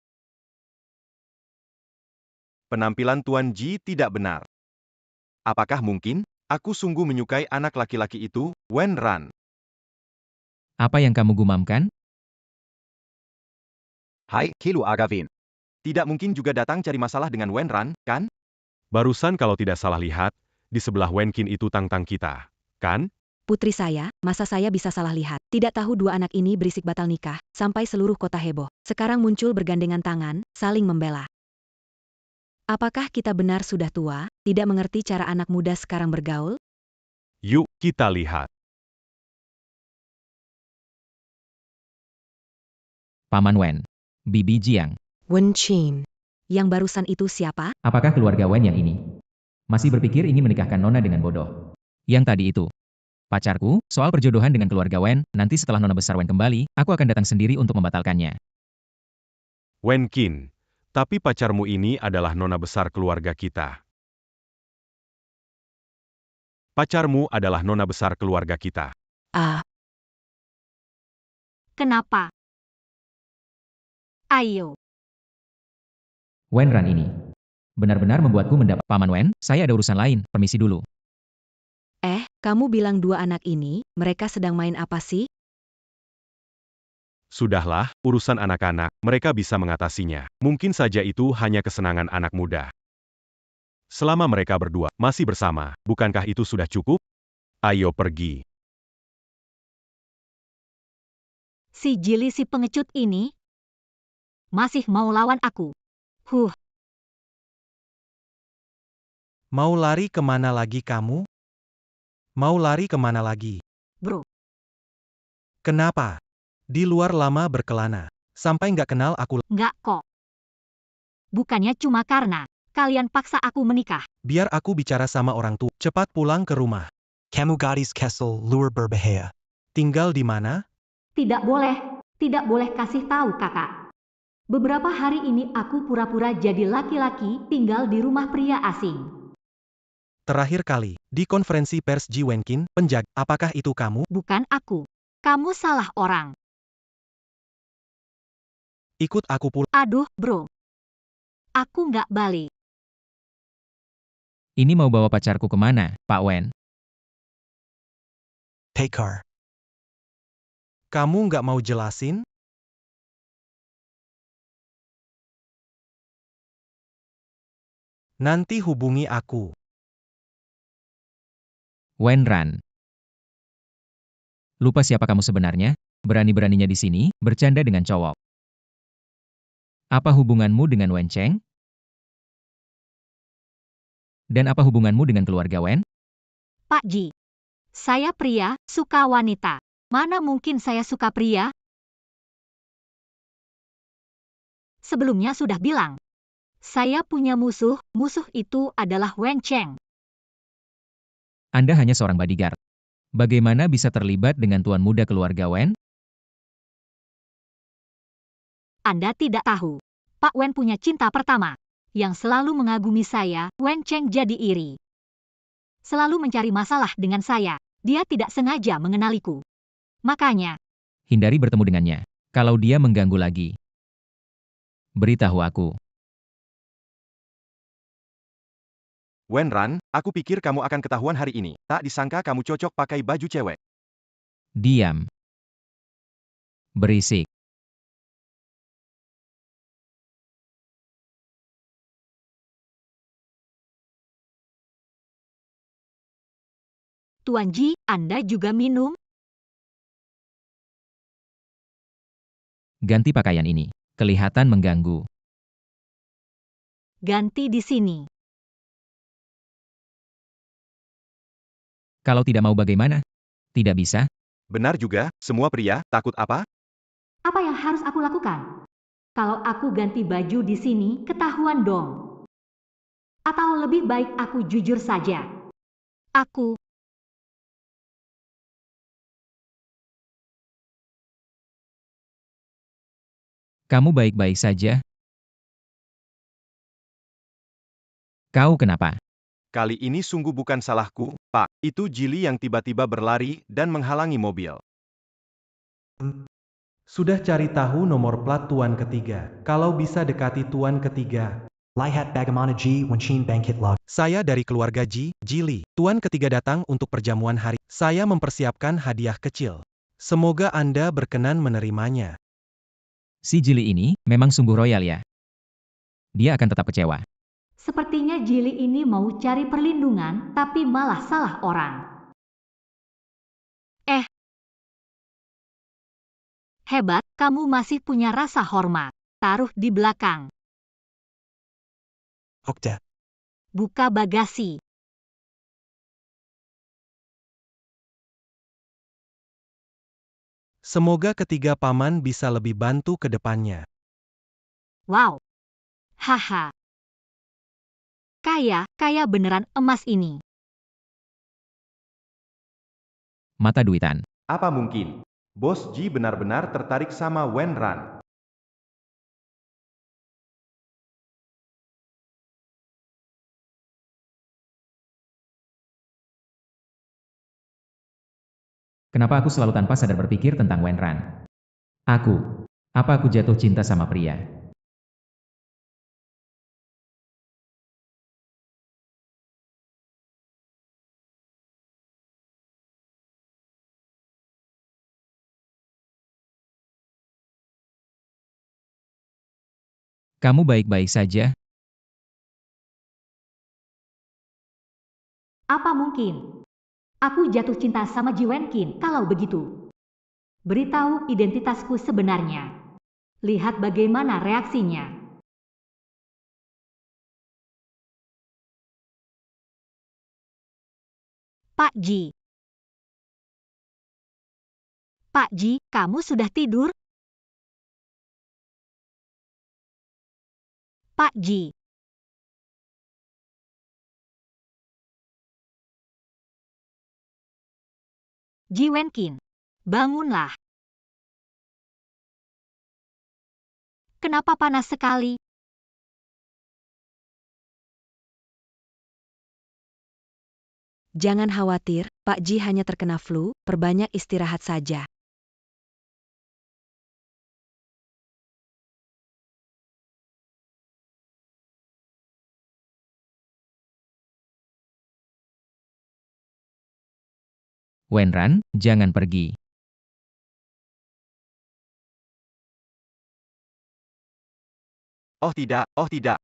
Penampilan Tuan Ji tidak benar. Apakah mungkin? Aku sungguh menyukai anak laki-laki itu, Wen Ran. Apa yang kamu gumamkan? Hai, Kelu Agavin. Tidak mungkin juga datang cari masalah dengan Wen Ran, kan? Barusan kalau tidak salah lihat, di sebelah Wenqin itu tang-tang kita. Kan? Putri saya, masa saya bisa salah lihat? Tidak tahu dua anak ini berisik batal nikah, sampai seluruh kota heboh. Sekarang muncul bergandengan tangan, saling membela. Apakah kita benar sudah tua, tidak mengerti cara anak muda sekarang bergaul? Yuk, kita lihat. Paman Wen. Bibi Jiang. Wenqin. Yang barusan itu siapa? Apakah keluarga Wen yang ini? Masih berpikir ingin menikahkan Nona dengan bodoh? Yang tadi itu. Pacarku, soal perjodohan dengan keluarga Wen, nanti setelah nona besar Wen kembali, aku akan datang sendiri untuk membatalkannya. Wen Qin, tapi pacarmu ini adalah nona besar keluarga kita. Pacarmu adalah nona besar keluarga kita. Ah, Kenapa? Ayo. Wen Ran ini benar-benar membuatku mendapat. Paman Wen, saya ada urusan lain, permisi dulu. kamu bilang dua anak ini, mereka sedang main apa sih? Sudahlah, urusan anak-anak, mereka bisa mengatasinya. Mungkin saja itu hanya kesenangan anak muda. Selama mereka berdua masih bersama, bukankah itu sudah cukup? Ayo pergi. Si Jili si pengecut ini masih mau lawan aku. Mau lari kemana lagi kamu? Mau lari kemana lagi? Bro. Kenapa? Di luar lama berkelana. Sampai nggak kenal aku. Nggak kok. Bukannya cuma karena kalian paksa aku menikah. Biar aku bicara sama orang tua. Cepat pulang ke rumah. Kamu gadis Kessel luar berbahaya. Tinggal di mana? Tidak boleh kasih tahu kakak. Beberapa hari ini aku pura-pura jadi laki-laki tinggal di rumah pria asing. Terakhir kali, di konferensi pers Ji Wenkin, penjaga, apakah itu kamu? Bukan aku. Kamu salah orang. Ikut aku pulang. Aduh, bro. Aku nggak balik. Ini mau bawa pacarku kemana, Pak Wen? Pekar. Kamu nggak mau jelasin? Nanti hubungi aku. Wen Ran. Lupa siapa kamu sebenarnya? Berani-beraninya di sini, bercanda dengan cowok. Apa hubunganmu dengan Wen Cheng? Dan apa hubunganmu dengan keluarga Wen? Pak Ji. Saya pria, suka wanita. Mana mungkin saya suka pria? Sebelumnya sudah bilang. Saya punya musuh itu adalah Wen Cheng. Anda hanya seorang bodyguard. Bagaimana bisa terlibat dengan tuan muda keluarga Wen? Anda tidak tahu. Pak Wen punya cinta pertama. Yang selalu mengagumi saya, Wen Cheng jadi iri. Selalu mencari masalah dengan saya. Dia tidak sengaja mengenaliku. Makanya, Hindari bertemu dengannya. Kalau dia mengganggu lagi, beritahu aku. Wen Ran, aku pikir kamu akan ketahuan hari ini. Tak disangka kamu cocok pakai baju cewek. Diam. Berisik. Tuan Ji, Anda juga minum? Ganti pakaian ini. Kelihatan mengganggu. Ganti di sini. Kalau tidak mau bagaimana? Tidak bisa? Benar juga, semua pria, takut apa? Apa yang harus aku lakukan? Kalau aku ganti baju di sini, ketahuan dong. Atau lebih baik aku jujur saja. Aku Kamu baik-baik saja? Kau kenapa? Kali ini sungguh bukan salahku, Pak. Itu Jili yang tiba-tiba berlari dan menghalangi mobil. Sudah cari tahu nomor plat tuan ketiga. Kalau bisa dekati tuan ketiga. Lihat bagaimana Ji Wenqin bangkit lagi. Saya dari keluarga Jili. Tuan ketiga datang untuk perjamuan hari. Saya mempersiapkan hadiah kecil. Semoga Anda berkenan menerimanya. Si Jili ini memang sungguh royal ya. Dia akan tetap kecewa. sepertinya Jili ini mau cari perlindungan, tapi malah salah orang. Hebat, kamu masih punya rasa hormat. Taruh di belakang. Okta. Buka bagasi. Semoga ketiga paman bisa lebih bantu ke depannya. Wow. Haha. Kaya beneran emas ini. Mata duitan. Apa mungkin? Bos Ji benar-benar tertarik sama Wenran. Kenapa aku selalu tanpa sadar berpikir tentang Wenran? Apa aku jatuh cinta sama pria? Kamu baik-baik saja? Apa mungkin? Aku jatuh cinta sama Ji Wenkin kalau begitu. Beritahu identitasku sebenarnya. Lihat bagaimana reaksinya. Pak Ji. Pak Ji, kamu sudah tidur? Pak Ji. Ji Wenkin, bangunlah. Kenapa panas sekali? Jangan khawatir, Pak Ji hanya terkena flu, perbanyak istirahat saja. Wenran, jangan pergi. Oh tidak, oh tidak.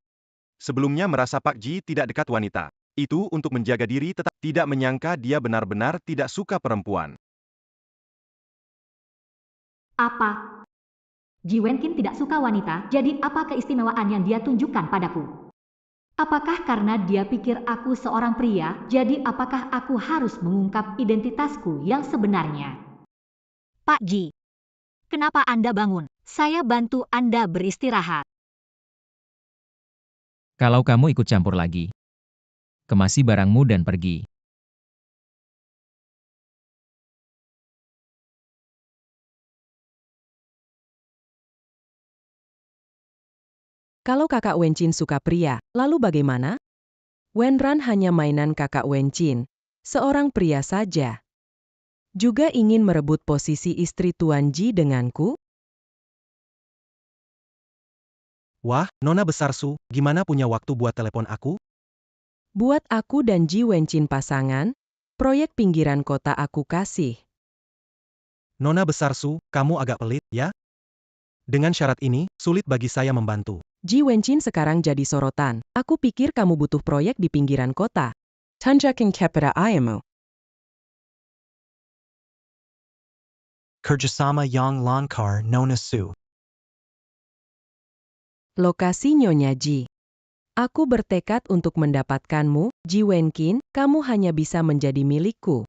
Sebelumnya merasa Pak Ji tidak dekat wanita. Itu untuk menjaga diri tetap tidak menyangka dia benar-benar tidak suka perempuan. Apa? Ji Wenkin tidak suka wanita, jadi apa keistimewaan yang dia tunjukkan padaku? Apakah karena dia pikir aku seorang pria, jadi apakah aku harus mengungkap identitasku yang sebenarnya? Pak Ji, kenapa Anda bangun? Saya bantu Anda beristirahat. Kalau kamu ikut campur lagi, kemasi barangmu dan pergi. Kalau kakak Wencin suka pria, lalu bagaimana? Wenran hanya mainan kakak Wencin, seorang pria saja. Juga ingin merebut posisi istri Tuan Ji denganku? Wah, Nona Besar Su, gimana punya waktu buat telepon aku? Buat aku dan Ji Wencin pasangan, proyek pinggiran kota aku kasih. Nona Besar Su, kamu agak pelit, ya? Dengan syarat ini, sulit bagi saya membantu. Ji Wencin sekarang jadi sorotan. Aku pikir kamu butuh proyek di pinggiran kota. Tanjakan kepada ayahmu. Kerjasama yang lancar Nona Su. Lokasi Nyonya Ji. Aku bertekad untuk mendapatkanmu, Ji Wenkin, kamu hanya bisa menjadi milikku.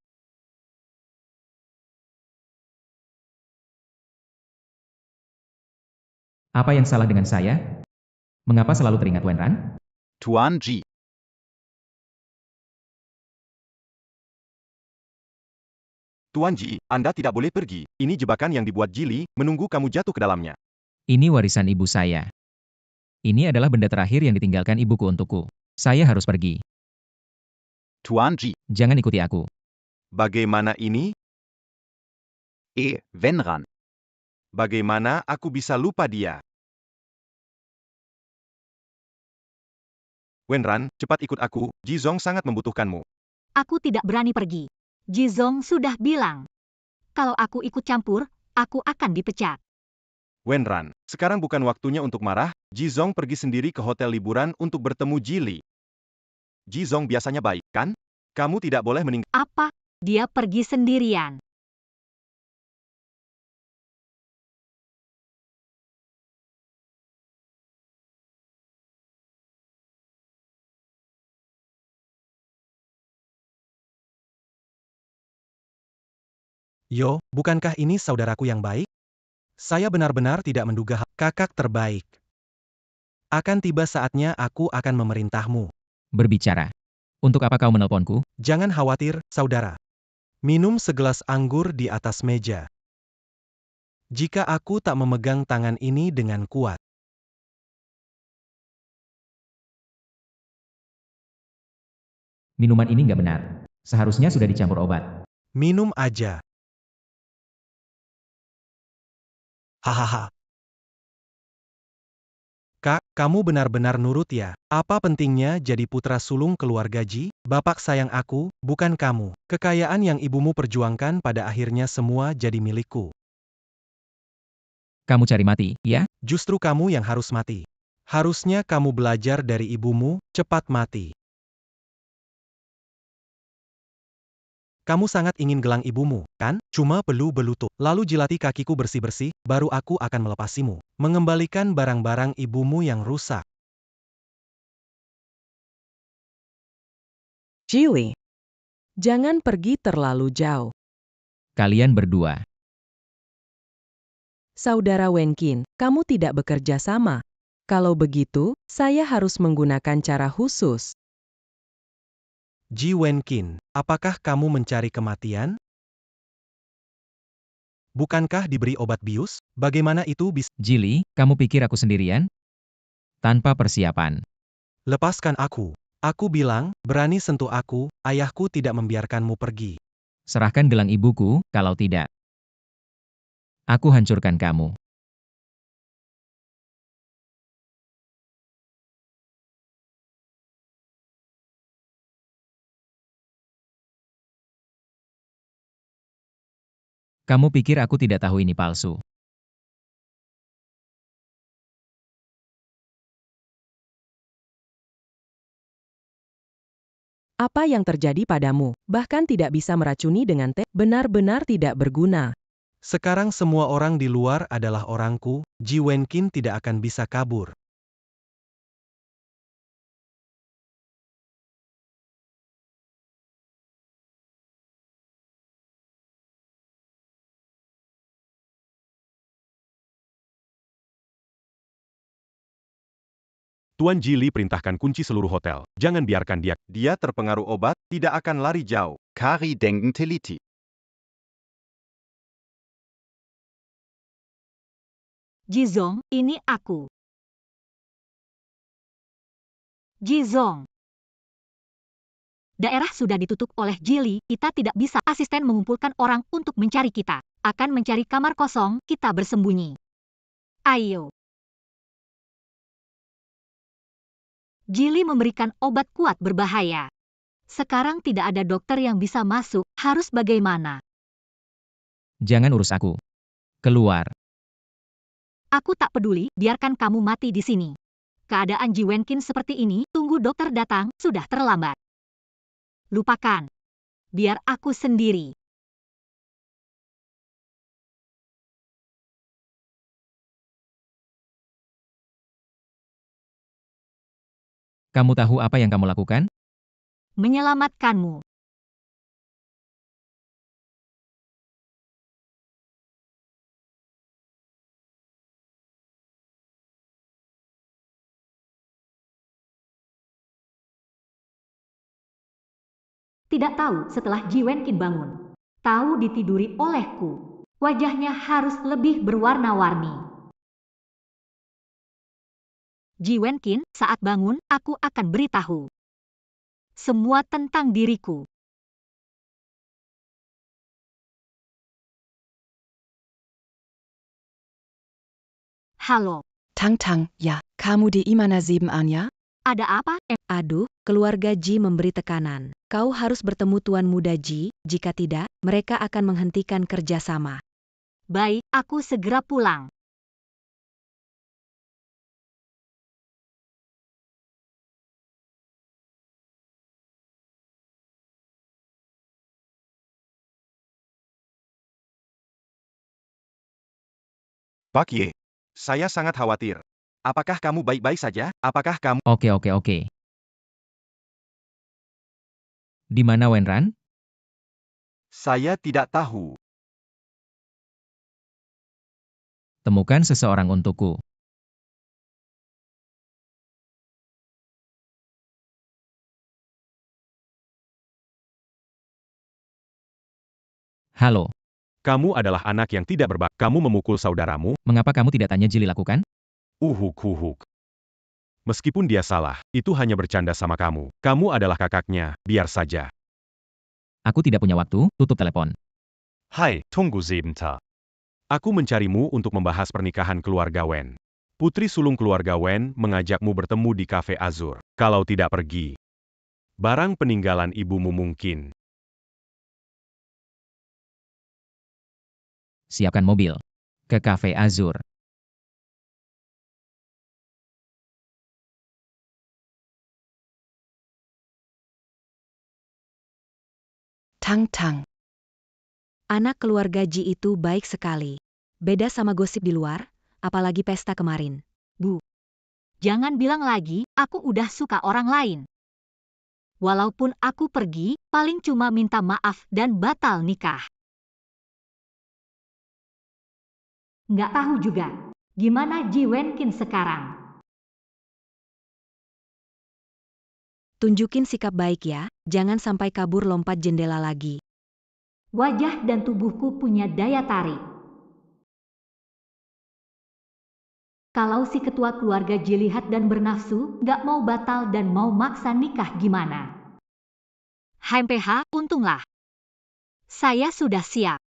Apa yang salah dengan saya? Mengapa selalu teringat Wenran? Tuan Ji. Tuan Ji, Anda tidak boleh pergi. Ini jebakan yang dibuat Jili, menunggu kamu jatuh ke dalamnya. Ini warisan ibu saya. Ini adalah benda terakhir yang ditinggalkan ibuku untukku. Saya harus pergi. Tuan Ji. Jangan ikuti aku. Bagaimana ini? Wenran. Bagaimana aku bisa lupa dia? Wenran, cepat ikut aku, Ji Zong sangat membutuhkanmu. Aku tidak berani pergi. Ji Zong sudah bilang, kalau aku ikut campur, aku akan dipecat. Wenran, sekarang bukan waktunya untuk marah, Ji Zong pergi sendiri ke hotel liburan untuk bertemu Jili. Ji Zong biasanya baik, kan? Kamu tidak boleh meninggalkan. Apa? Dia pergi sendirian. Yo, bukankah ini saudaraku yang baik? Saya benar-benar tidak menduga kakak terbaik. Akan tiba saatnya aku akan memerintahmu. Berbicara. Untuk apa kau menelponku? Jangan khawatir, saudara. Minum segelas anggur di atas meja. Jika aku tak memegang tangan ini dengan kuat. Minuman ini nggak benar. Seharusnya sudah dicampur obat. Minum aja. Hahaha. Kak, kamu benar-benar nurut ya. Apa pentingnya jadi putra sulung keluarga Ji? Bapak sayang aku, bukan kamu. Kekayaan yang ibumu perjuangkan pada akhirnya semua jadi milikku. Kamu cari mati, ya? Justru kamu yang harus mati. Harusnya kamu belajar dari ibumu, cepat mati. Kamu sangat ingin gelang ibumu, kan? Cuma belu-belu tuh. Lalu jilati kakiku bersih-bersih, baru aku akan melepasimu. Mengembalikan barang-barang ibumu yang rusak. Jilly, jangan pergi terlalu jauh. Kalian berdua. Saudara Wenkin, kamu tidak bekerja sama. Kalau begitu, saya harus menggunakan cara khusus. Ji Wenkin, apakah kamu mencari kematian? Bukankah diberi obat bius? Bagaimana itu bisa? Jilly, kamu pikir aku sendirian? Tanpa persiapan. Lepaskan aku. Aku bilang, berani sentuh aku, ayahku tidak membiarkanmu pergi. Serahkan gelang ibuku, kalau tidak. Aku hancurkan kamu. Kamu pikir aku tidak tahu ini palsu? Apa yang terjadi padamu? Bahkan tidak bisa meracuni dengan teh, benar-benar tidak berguna. Sekarang semua orang di luar adalah orangku, Ji Wenkin tidak akan bisa kabur. Tuan Ji Li perintahkan kunci seluruh hotel. Jangan biarkan dia. Dia terpengaruh obat, tidak akan lari jauh. Kari denken teliti. Jizong, ini aku. Jizong. Daerah sudah ditutup oleh Jili, kita tidak bisa. Asisten mengumpulkan orang untuk mencari kita. Akan mencari kamar kosong, kita bersembunyi. Ayo. Jili memberikan obat kuat berbahaya. Sekarang tidak ada dokter yang bisa masuk, harus bagaimana? Jangan urus aku. Keluar. Aku tak peduli, biarkan kamu mati di sini. Keadaan Ji Wenkin seperti ini, tunggu dokter datang, sudah terlambat. Lupakan. Biar aku sendiri. Kamu tahu apa yang kamu lakukan? Menyelamatkanmu. Tidak tahu setelah Ji Wenkin bangun. Tahu ditiduri olehku. Wajahnya harus lebih berwarna-warni. Ji Wenkin, saat bangun, aku akan beritahu. Semua tentang diriku. Halo, Tang, ya, kamu di Imana 7 ya? ada apa? Aduh, keluarga Ji memberi tekanan. Kau harus bertemu Tuan Muda Ji, jika tidak, mereka akan menghentikan kerjasama. Baik, aku segera pulang. Pak Ye, saya sangat khawatir. Apakah kamu baik-baik saja? Apakah kamu... Oke. Di mana Wenran? Saya tidak tahu. Temukan seseorang untukku. Halo, Kamu adalah anak yang tidak berbak. Kamu memukul saudaramu. mengapa kamu tidak tanya Jili lakukan? Uhuk. Meskipun dia salah, itu hanya bercanda sama kamu. Kamu adalah kakaknya, biar saja. Aku tidak punya waktu, tutup telepon. Hai, tunggu sebentar. Aku mencarimu untuk membahas pernikahan keluarga Wen. Putri sulung keluarga Wen mengajakmu bertemu di Cafe Azur. Kalau tidak pergi, barang peninggalan ibumu mungkin. Siapkan mobil. Ke Cafe Azur. Tang. Anak keluarga Ji itu baik sekali. Beda sama gosip di luar, apalagi pesta kemarin. Jangan bilang lagi, aku udah suka orang lain. Walaupun aku pergi, paling cuma minta maaf dan batal nikah. Nggak tahu juga, gimana Ji Wenkin sekarang? Tunjukin sikap baik ya, jangan sampai kabur lompat jendela lagi. Wajah dan tubuhku punya daya tarik. Kalau si ketua keluarga Ji lihat dan bernafsu, nggak mau batal dan mau maksa nikah gimana? HMPH, untunglah. Saya sudah siap.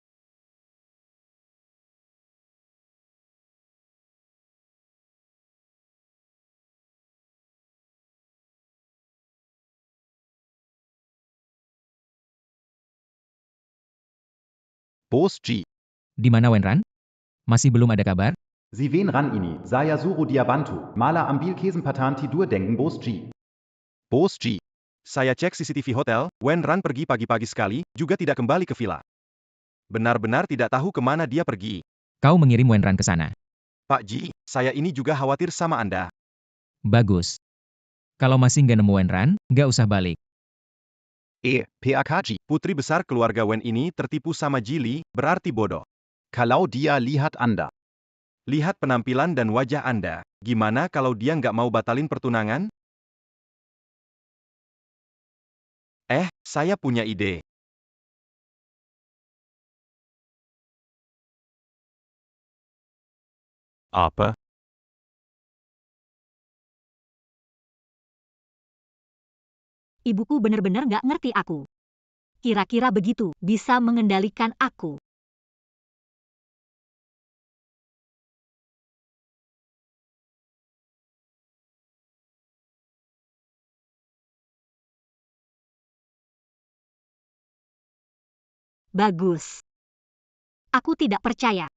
Bos G. Di mana Wenran? Masih belum ada kabar? Sie wen ran ini, saya suruh dia bantu, malah ambil kesempatan tidur denken Bos G. Bos G. Saya cek CCTV hotel, Wen Ran pergi pagi-pagi sekali, juga tidak kembali ke villa. Benar-benar tidak tahu kemana dia pergi. Kau mengirim Wenran ke sana. Pak Ji, saya ini juga khawatir sama Anda. Bagus. Kalau masih nggak nemu Wenran, nggak usah balik. PAKG. Putri besar keluarga Wen ini tertipu sama Jili, berarti bodoh. Kalau dia lihat Anda. Lihat penampilan dan wajah Anda. Gimana kalau dia nggak mau batalin pertunangan? Saya punya ide. Apa? Ibuku benar-benar nggak ngerti aku. Kira-kira begitu, bisa mengendalikan aku. Bagus. Aku tidak percaya.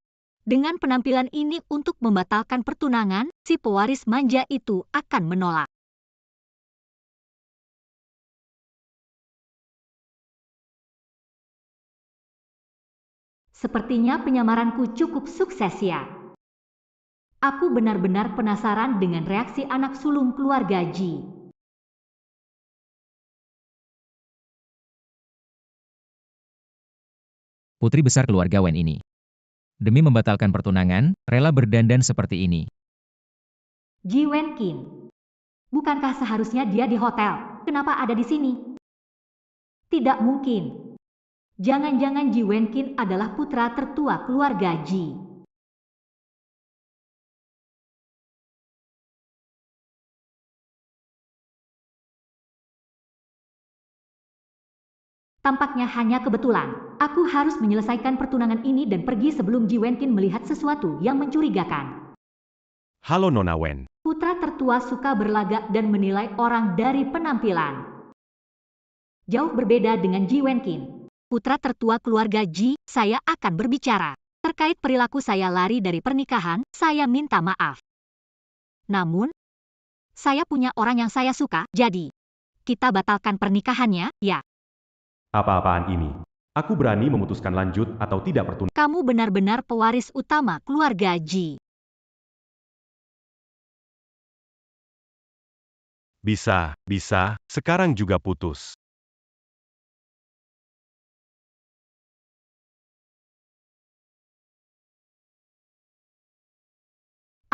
Dengan penampilan ini untuk membatalkan pertunangan, si pewaris manja itu akan menolak. Sepertinya penyamaranku cukup sukses ya. Aku benar-benar penasaran dengan reaksi anak sulung keluarga Ji. Putri besar keluarga Wen ini. Demi membatalkan pertunangan, rela berdandan seperti ini. Ji Wenkin. Bukankah seharusnya dia di hotel? Kenapa ada di sini? Tidak mungkin. Jangan-jangan Ji Wenkin adalah putra tertua keluarga Ji. Tampaknya hanya kebetulan. Aku harus menyelesaikan pertunangan ini dan pergi sebelum Ji Wenkin melihat sesuatu yang mencurigakan. Halo Nona Wen. Putra tertua suka berlagak dan menilai orang dari penampilan. Jauh berbeda dengan Ji Wenkin. Putra tertua keluarga Ji, saya akan berbicara. Terkait perilaku saya lari dari pernikahan, saya minta maaf. Namun, saya punya orang yang saya suka, jadi kita batalkan pernikahannya, ya. Apa-apaan ini? Aku berani memutuskan lanjut atau tidak pertunangan. Kamu benar-benar pewaris utama keluarga Ji. Bisa, sekarang juga putus.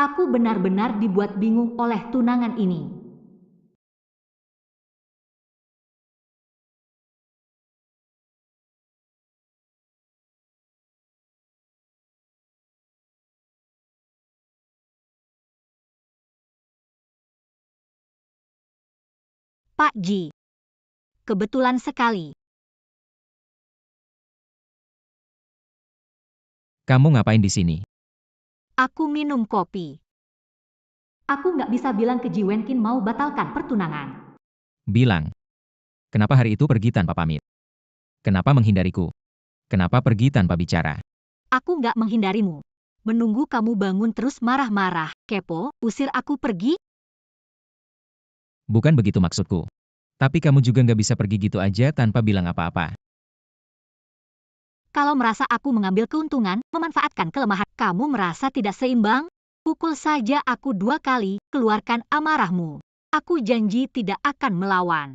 Aku benar-benar dibuat bingung oleh tunangan ini. Pak Ji. Kebetulan sekali. Kamu ngapain di sini? Aku minum kopi. Aku nggak bisa bilang ke Ji Wenkin mau batalkan pertunangan. Bilang. Kenapa hari itu pergi tanpa pamit? Kenapa menghindariku? Kenapa pergi tanpa bicara? Aku nggak menghindarimu. Menunggu kamu bangun terus marah-marah. Kepo, usir aku pergi? Bukan begitu maksudku. Tapi kamu juga nggak bisa pergi gitu aja tanpa bilang apa-apa. Kalau merasa aku mengambil keuntungan, memanfaatkan kelemahan, kamu merasa tidak seimbang? Pukul saja aku 2 kali, keluarkan amarahmu. Aku janji tidak akan melawan.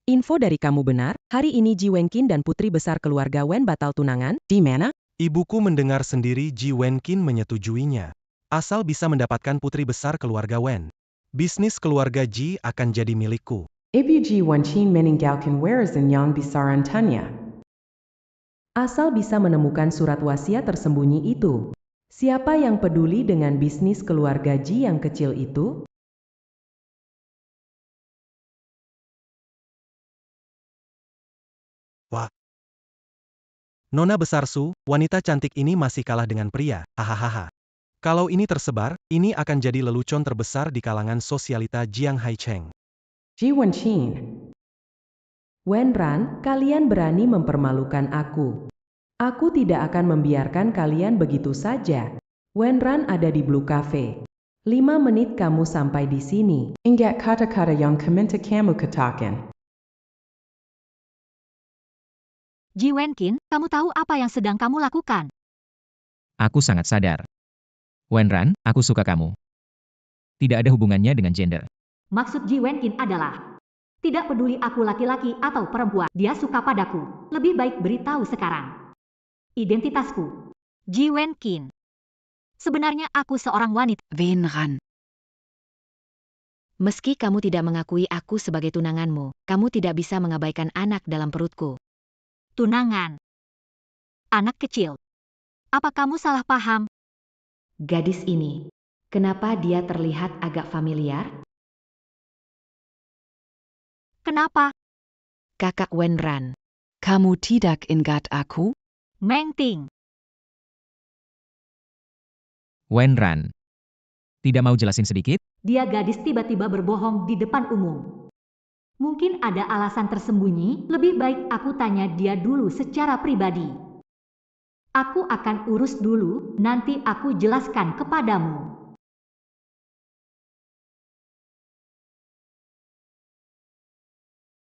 Info dari kamu benar, hari ini Ji Wenkin dan putri besar keluarga Wen batal tunangan, di mana? Ibuku mendengar sendiri Ji Wenkin menyetujuinya. Asal bisa mendapatkan putri besar keluarga Wen. Bisnis keluarga Ji akan jadi milikku. Ibu Ji Wenqin meninggalkan warisan yang besar untuknya. Asal bisa menemukan surat wasiat tersembunyi itu. Siapa yang peduli dengan bisnis keluarga Ji yang kecil itu? Wah. Nona besar Su, wanita cantik ini masih kalah dengan pria, hahaha. Kalau ini tersebar, ini akan jadi lelucon terbesar di kalangan sosialita Jiang Haicheng. Ji Wenqin. Wenran, kalian berani mempermalukan aku. Aku tidak akan membiarkan kalian begitu saja. Wenran ada di Blue Cafe. 5 menit kamu sampai di sini. Ingat kata-kata yang keminta kamu katakan. Ji Wenkin, kamu tahu apa yang sedang kamu lakukan? Aku sangat sadar. Wenran, aku suka kamu. Tidak ada hubungannya dengan gender. Maksud Ji Wenkin adalah, tidak peduli aku laki-laki atau perempuan, dia suka padaku. Lebih baik beritahu sekarang. Identitasku. Ji Wenkin. Sebenarnya aku seorang wanita. Wenran. Meski kamu tidak mengakui aku sebagai tunanganmu, kamu tidak bisa mengabaikan anak dalam perutku. Tunangan. Anak kecil. Apa kamu salah paham? Gadis ini, kenapa dia terlihat agak familiar? Kenapa? Kakak Wenran. Kamu tidak ingat aku? Meng Ting. Wenran. Tidak mau jelasin sedikit? Dia gadis tiba-tiba berbohong di depan umum. Mungkin ada alasan tersembunyi, lebih baik aku tanya dia dulu secara pribadi. Aku akan urus dulu, nanti aku jelaskan kepadamu.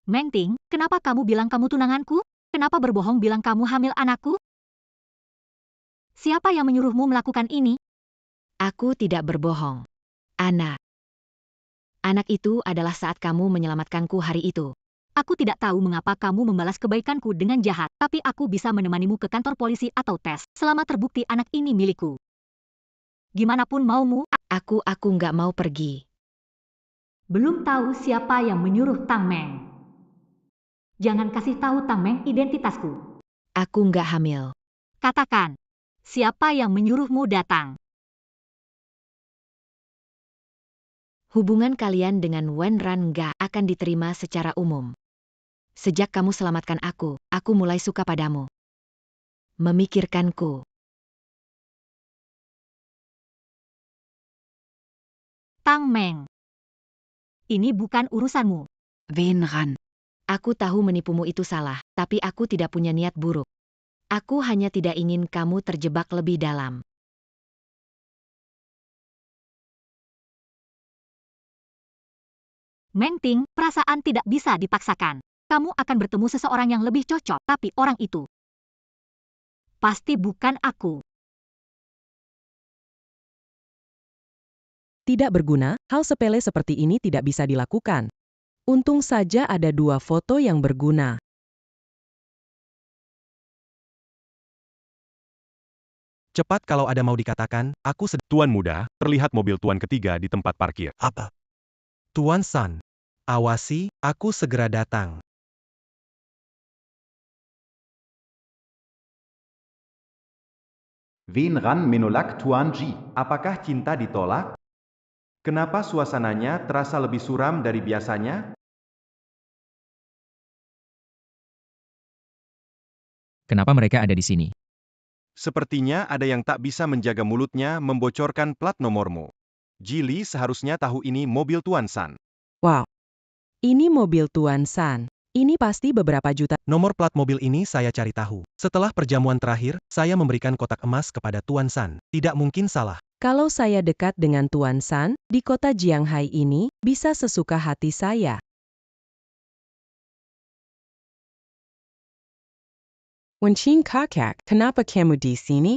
Meng Ting, kenapa kamu bilang kamu tunanganku? Kenapa berbohong bilang kamu hamil anakku? Siapa yang menyuruhmu melakukan ini? Aku tidak berbohong. Anak. Anak itu adalah saat kamu menyelamatkanku hari itu. Aku tidak tahu mengapa kamu membalas kebaikanku dengan jahat, tapi aku bisa menemanimu ke kantor polisi atau tes, selama terbukti anak ini milikku. Gimanapun maumu, Aku nggak mau pergi. belum tahu siapa yang menyuruh Tang Meng. Jangan kasih tahu Tang Meng identitasku. Aku nggak hamil. Katakan, siapa yang menyuruhmu datang? Hubungan kalian dengan Wenran nggak akan diterima secara umum. Sejak kamu selamatkan aku mulai suka padamu. Memikirkanku. Tang Meng. Ini bukan urusanmu. Wenran. Aku tahu menipumu itu salah, tapi aku tidak punya niat buruk. Aku hanya tidak ingin kamu terjebak lebih dalam. Meng Ting, perasaan tidak bisa dipaksakan. Kamu akan bertemu seseorang yang lebih cocok, tapi orang itu pasti bukan aku. Tidak berguna, hal sepele seperti ini tidak bisa dilakukan. Untung saja ada 2 foto yang berguna. Cepat kalau ada mau dikatakan, aku sedang... Tuan muda, terlihat mobil tuan ketiga di tempat parkir. Apa? Tuan San. Awasi, aku segera datang. Wen ran menolak Tuan Ji? Apakah cinta ditolak? Kenapa suasananya terasa lebih suram dari biasanya? Kenapa mereka ada di sini? Sepertinya ada yang tak bisa menjaga mulutnya membocorkan plat nomormu. Jili seharusnya tahu ini mobil Tuan San. Wow. Ini mobil Tuan San. Ini pasti beberapa juta. Nomor plat mobil ini saya cari tahu. Setelah perjamuan terakhir, saya memberikan kotak emas kepada Tuan San. Tidak mungkin salah. Kalau saya dekat dengan Tuan San, di kota Jianghai ini, bisa sesuka hati saya. Wenqin kakak, kenapa kamu di sini?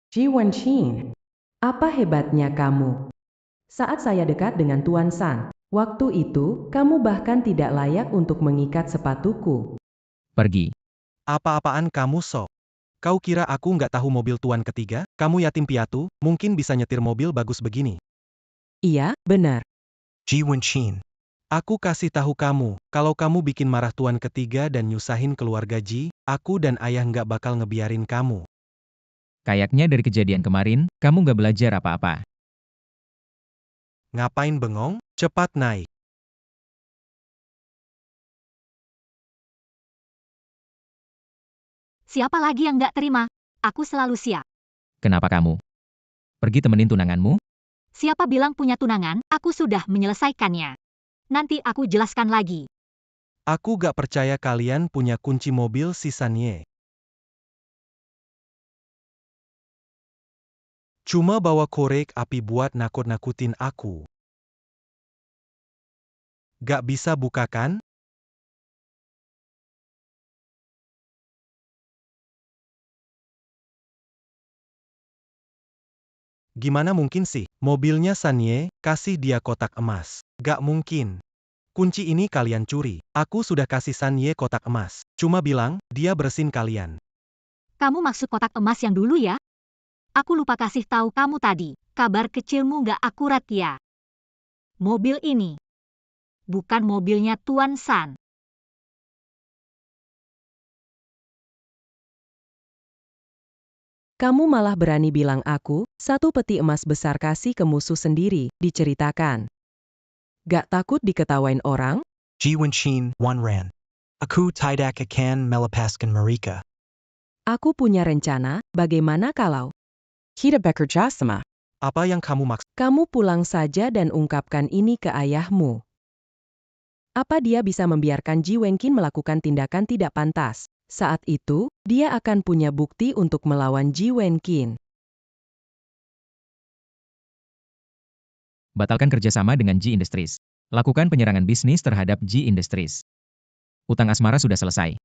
Ji Wenqin, apa hebatnya kamu? Saat saya dekat dengan Tuan San, waktu itu, kamu bahkan tidak layak untuk mengikat sepatuku. Pergi. Apa-apaan kamu sok? Kau kira aku nggak tahu mobil Tuan ketiga? Kamu yatim piatu, mungkin bisa nyetir mobil bagus begini. Iya, benar. Ji Wenqin. Aku kasih tahu kamu, kalau kamu bikin marah Tuan ketiga dan nyusahin keluarga Ji, aku dan ayah nggak bakal ngebiarin kamu. Kayaknya dari kejadian kemarin, kamu nggak belajar apa-apa. Ngapain bengong? Cepat naik. Siapa lagi yang nggak terima? Aku selalu siap. Kenapa kamu? Pergi temenin tunanganmu? Siapa bilang punya tunangan? Aku sudah menyelesaikannya. Nanti aku jelaskan lagi. Aku gak percaya kalian punya kunci mobil si Sanye. Cuma bawa korek api buat nakut-nakutin aku. Gak bisa buka kan? Gimana mungkin sih? Mobilnya Sanye, kasih dia kotak emas. Gak mungkin. Kunci ini kalian curi. Aku sudah kasih Sanye kotak emas. Cuma bilang, dia bersin kalian. Kamu maksud kotak emas yang dulu ya? Aku lupa kasih tahu kamu tadi. Kabar kecilmu nggak akurat ya. Mobil ini bukan mobilnya Tuan San. Kamu malah berani bilang aku, satu peti emas besar kasih ke musuh sendiri, diceritakan. Gak takut diketawain orang? Ji Wenqin, Wan Ran. Aku tidak akan melepaskan mereka. Aku punya rencana, bagaimana kalau kita bekerja sama? Apa yang kamu maksud? Kamu pulang saja dan ungkapkan ini ke ayahmu. Apa dia bisa membiarkan Ji Wenqin melakukan tindakan tidak pantas? Saat itu, dia akan punya bukti untuk melawan Ji Wenqin. Batalkan kerjasama dengan Ji Industries. Lakukan penyerangan bisnis terhadap Ji Industries. Utang asmara sudah selesai.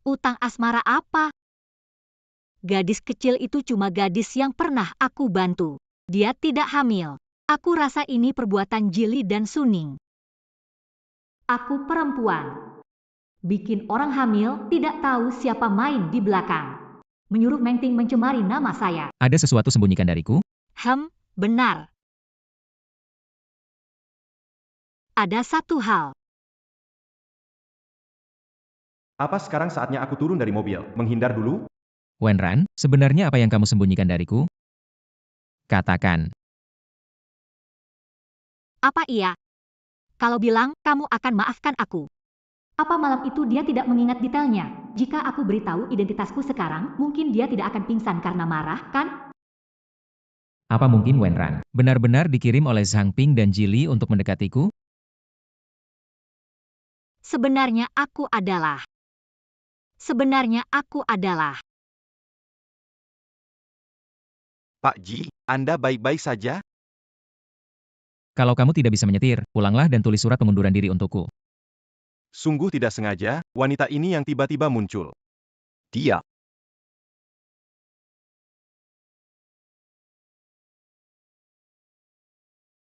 Utang asmara apa? Gadis kecil itu cuma gadis yang pernah aku bantu. Dia tidak hamil. Aku rasa ini perbuatan Jili dan Suning. Aku perempuan. Bikin orang hamil tidak tahu siapa main di belakang. Menyuruh Meng Ting mencemari nama saya. Ada sesuatu sembunyikan dariku? Benar. Ada satu hal. Apa sekarang saatnya aku turun dari mobil? Menghindar dulu? Wenran, sebenarnya apa yang kamu sembunyikan dariku? Katakan. Apa iya? Kalau bilang, kamu akan maafkan aku. Apa malam itu dia tidak mengingat detailnya? Jika aku beritahu identitasku sekarang, mungkin dia tidak akan pingsan karena marah, kan? Apa mungkin Wenran benar-benar dikirim oleh Zhang Ping dan Jili untuk mendekatiku? Sebenarnya aku adalah. Pak Ji, Anda baik-baik saja? Kalau kamu tidak bisa menyetir, pulanglah dan tulis surat pengunduran diri untukku. Sungguh tidak sengaja, wanita ini yang tiba-tiba muncul. Dia.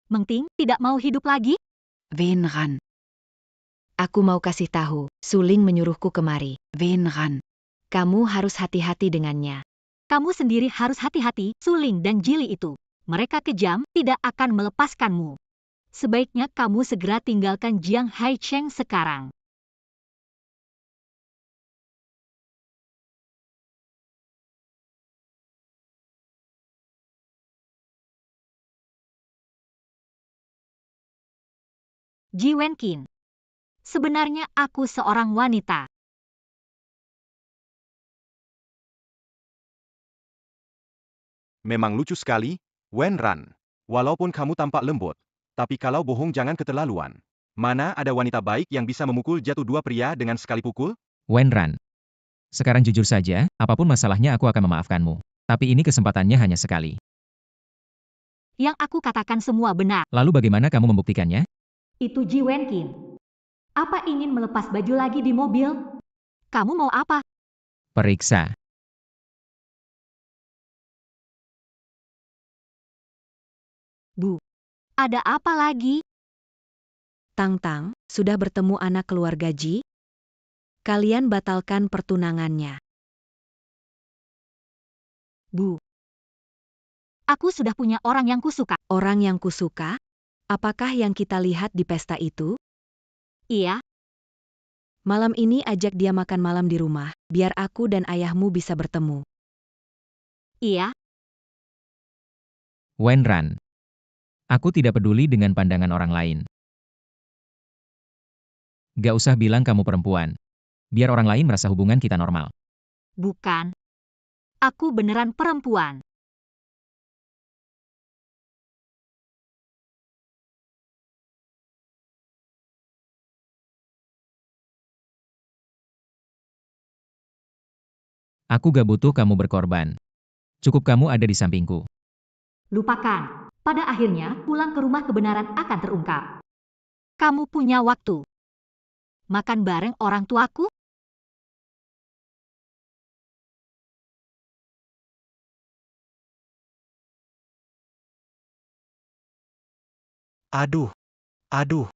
Meng Ting tidak mau hidup lagi? Wen Ran. Aku mau kasih tahu, Suling menyuruhku kemari. Wen Ran. Kamu harus hati-hati dengannya. Kamu sendiri harus hati-hati, Suling dan Jili itu. Mereka kejam, tidak akan melepaskanmu. Sebaiknya kamu segera tinggalkan Jiang Haicheng sekarang. Ji Wenqin. Sebenarnya aku seorang wanita. Memang lucu sekali, Wen Ran. Walaupun kamu tampak lembut, tapi kalau bohong jangan keterlaluan. Mana ada wanita baik yang bisa memukul jatuh dua pria dengan sekali pukul? Wen Ran. Sekarang jujur saja, apapun masalahnya aku akan memaafkanmu. Tapi ini kesempatannya hanya sekali. Yang aku katakan semua benar. Lalu bagaimana kamu membuktikannya? Itu Ji Wenqin. Apa ingin melepas baju lagi di mobil? Kamu mau apa? Periksa. Bu, ada apa lagi? Tang-Tang, sudah bertemu anak keluarga Ji? Kalian batalkan pertunangannya. Bu, aku sudah punya orang yang kusuka. Orang yang kusuka? Apakah yang kita lihat di pesta itu? Iya, Malam ini ajak dia makan malam di rumah, biar aku dan ayahmu bisa bertemu. iya. Wen Ran. Aku tidak peduli dengan pandangan orang lain. Gak usah bilang kamu perempuan. Biar orang lain merasa hubungan kita normal. Bukan. Aku beneran perempuan. Aku gak butuh kamu berkorban. Cukup kamu ada di sampingku. Lupakan. Pada akhirnya, pulang ke rumah kebenaran akan terungkap. Kamu punya waktu. Makan bareng orang tuaku? Aduh. Aduh.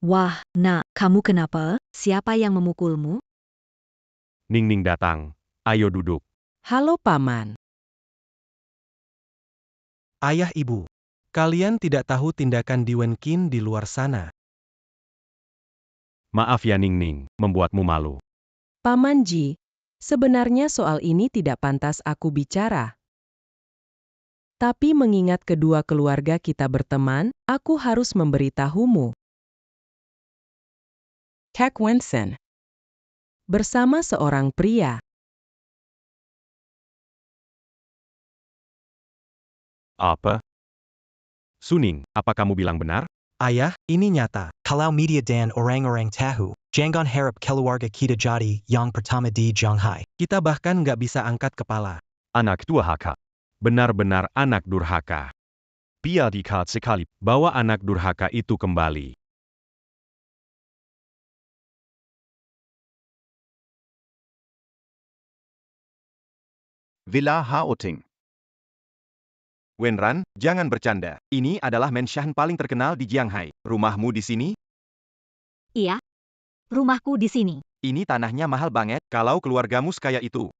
Wah, nak, kamu kenapa? Siapa yang memukulmu? Ning-ning datang. Ayo duduk. Halo Paman. Ayah ibu. Kalian tidak tahu tindakan Di Wenqin di luar sana. Maaf ya Ning-ning, membuatmu malu. Paman Ji, sebenarnya soal ini tidak pantas aku bicara. Tapi mengingat kedua keluarga kita berteman, aku harus memberitahumu. Kak Wensen. Bersama seorang pria. Apa? Suning, apa kamu bilang benar? Ayah, ini nyata. Kalau media dan orang-orang tahu, jangan harap keluarga kita jadi yang pertama di Shanghai. Kita bahkan nggak bisa angkat kepala. Anak durhaka. Benar-benar anak durhaka. Biar dikat sekali, bawa anak durhaka itu kembali. Villa Haoting. Wen Ran, jangan bercanda. Ini adalah menshan paling terkenal di Jianghai. Rumahmu di sini? Iya. Rumahku di sini. Ini tanahnya mahal banget kalau keluargamu sekaya itu.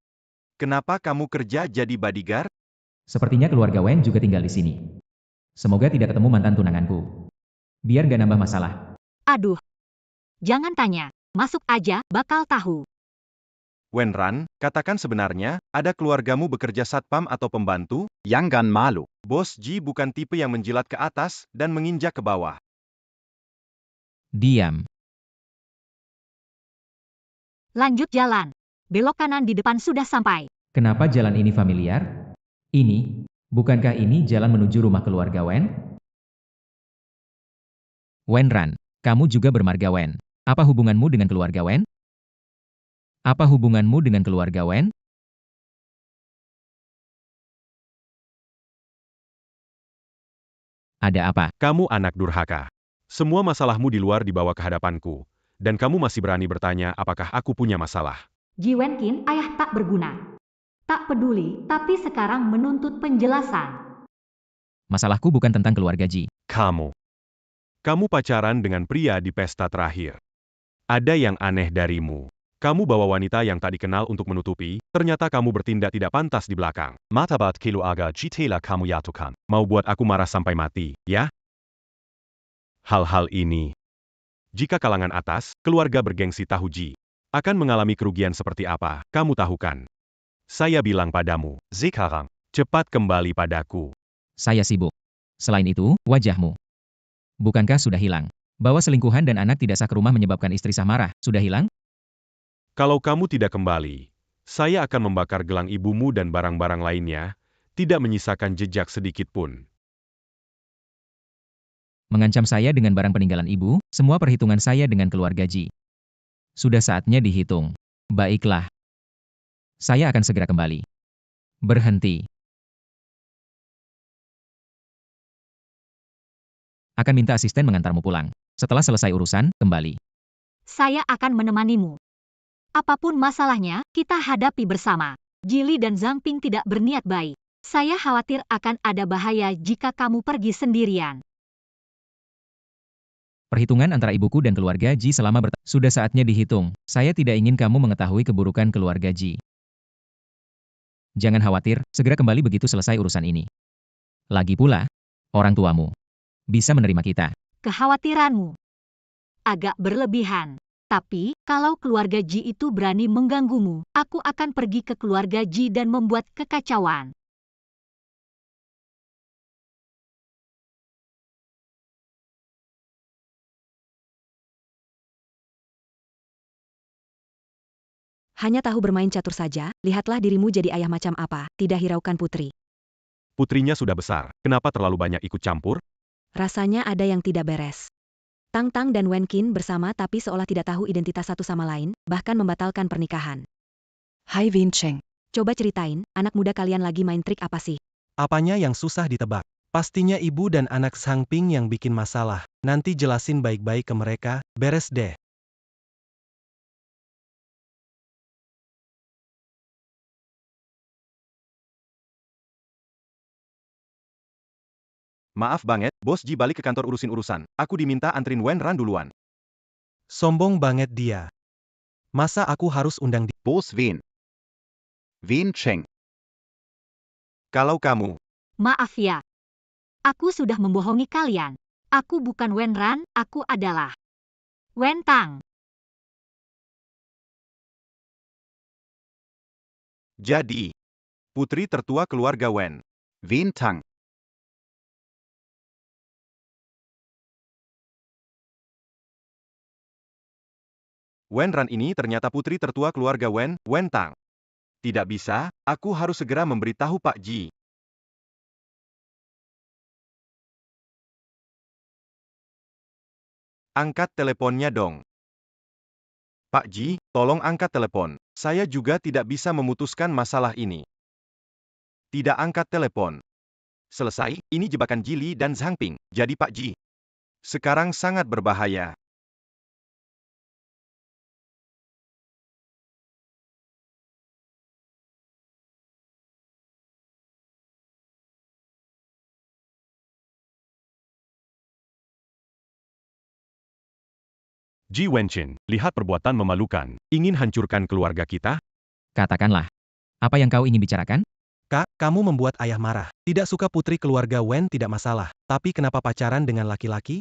Kenapa kamu kerja jadi bodyguard? Sepertinya keluarga Wen juga tinggal di sini. Semoga tidak ketemu mantan tunanganku. Biar gak nambah masalah. Aduh. Jangan tanya. Masuk aja, bakal tahu. Wen Ran, katakan sebenarnya, ada keluargamu bekerja satpam atau pembantu? Jangan malu. Bos Ji bukan tipe yang menjilat ke atas dan menginjak ke bawah. Diam. Lanjut jalan. Belok kanan di depan sudah sampai. Kenapa jalan ini familiar? Ini, bukankah ini jalan menuju rumah keluarga Wen? Wen Ran, kamu juga bermarga Wen. Apa hubunganmu dengan keluarga Wen? Apa hubunganmu dengan keluarga Wen? Ada apa? Kamu anak durhaka. Semua masalahmu di luar dibawa ke hadapanku. Dan kamu masih berani bertanya apakah aku punya masalah. Ji Wenqin, ayah tak berguna. Tak peduli, tapi sekarang menuntut penjelasan. Masalahku bukan tentang keluarga Ji. Kamu. Kamu pacaran dengan pria di pesta terakhir. Ada yang aneh darimu. Kamu bawa wanita yang tak dikenal untuk menutupi, ternyata kamu bertindak tidak pantas di belakang. Matabat kilo aga jitela kamu yatukan. Mau buat aku marah sampai mati, ya? Hal-hal ini. Jika kalangan atas, keluarga bergengsi tahu Ji, akan mengalami kerugian seperti apa, kamu tahu kan? Saya bilang padamu, sekarang, cepat kembali padaku. Saya sibuk. Selain itu, wajahmu. Bukankah sudah hilang? Bahwa selingkuhan dan anak tidak sah ke rumah menyebabkan istri sah marah, sudah hilang? Kalau kamu tidak kembali, saya akan membakar gelang ibumu dan barang-barang lainnya, tidak menyisakan jejak sedikit pun. Mengancam saya dengan barang peninggalan ibu, semua perhitungan saya dengan keluarga Ji. Sudah saatnya dihitung. Baiklah. Saya akan segera kembali. Berhenti. Akan minta asisten mengantarmu pulang. Setelah selesai urusan, kembali. Saya akan menemanimu. Apapun masalahnya, kita hadapi bersama. Jili dan Zhang Ping tidak berniat baik. Saya khawatir akan ada bahaya jika kamu pergi sendirian. Perhitungan antara ibuku dan keluarga Ji selama sudah saatnya dihitung. Saya tidak ingin kamu mengetahui keburukan keluarga Ji. Jangan khawatir, segera kembali begitu selesai urusan ini. Lagi pula, orang tuamu bisa menerima kita. Kekhawatiranmu agak berlebihan. Tapi, kalau keluarga Ji itu berani mengganggumu, aku akan pergi ke keluarga Ji dan membuat kekacauan. Hanya tahu bermain catur saja, lihatlah dirimu jadi ayah macam apa, tidak hiraukan putri. Putrinya sudah besar, kenapa terlalu banyak ikut campur? Rasanya ada yang tidak beres. Tang Tang dan Wen Qin bersama tapi seolah tidak tahu identitas satu sama lain, bahkan membatalkan pernikahan. Hai Vincent. Coba ceritain, anak muda kalian lagi main trik apa sih? Apanya yang susah ditebak? Pastinya ibu dan anak Zhang Ping yang bikin masalah. Nanti jelasin baik-baik ke mereka, beres deh. Maaf banget, Bos Ji balik ke kantor urusin urusan. Aku diminta antrin Wen Ran duluan. Sombong banget dia. Masa aku harus undang dia? Bos wen? Wen Cheng. Kalau kamu, Maaf ya. Aku sudah membohongi kalian. Aku bukan Wen Ran, aku adalah Wen Tang. jadi, putri tertua keluarga Wen. Wen Tang. Wen Ran ini ternyata putri tertua keluarga Wen, Wen Tang. Tidak bisa, aku harus segera memberitahu Pak Ji. Angkat teleponnya dong. Pak Ji, tolong angkat telepon. Saya juga tidak bisa memutuskan masalah ini. Tidak angkat telepon. Selesai, ini jebakan Jili dan Zhang Ping. Jadi Pak Ji, sekarang sangat berbahaya. Ji Wenqin, lihat perbuatan memalukan. Ingin hancurkan keluarga kita? Katakanlah. Apa yang kau ingin bicarakan? Kak, kamu membuat ayah marah. Tidak suka putri keluarga Wen tidak masalah. Tapi kenapa pacaran dengan laki-laki?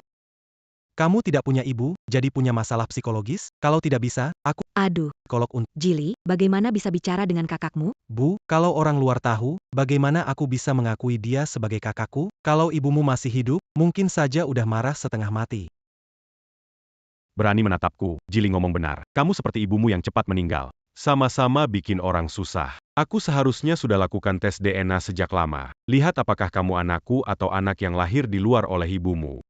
Kamu tidak punya ibu, jadi punya masalah psikologis? Kalau tidak bisa, aku Aduh, psikolog untuk. Jili, bagaimana bisa bicara dengan kakakmu? Bu, kalau orang luar tahu, bagaimana aku bisa mengakui dia sebagai kakakku? Kalau ibumu masih hidup, mungkin saja udah marah setengah mati. Berani menatapku, Jili ngomong benar. Kamu seperti ibumu yang cepat meninggal. Sama-sama bikin orang susah. Aku seharusnya sudah lakukan tes DNA sejak lama. Lihat apakah kamu anakku atau anak yang lahir di luar oleh ibumu.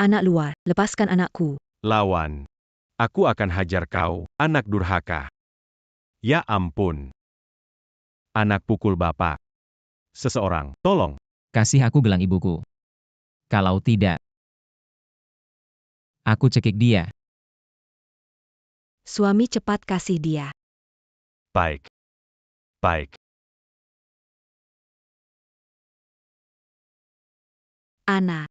Anak luar, lepaskan anakku. Lawan. Aku akan hajar kau, anak durhaka. Ya ampun. Anak pukul bapak. Seseorang, tolong. Kasih aku gelang ibuku. Kalau tidak, aku cekik dia. Suami cepat kasih dia. Baik. Baik. Anak.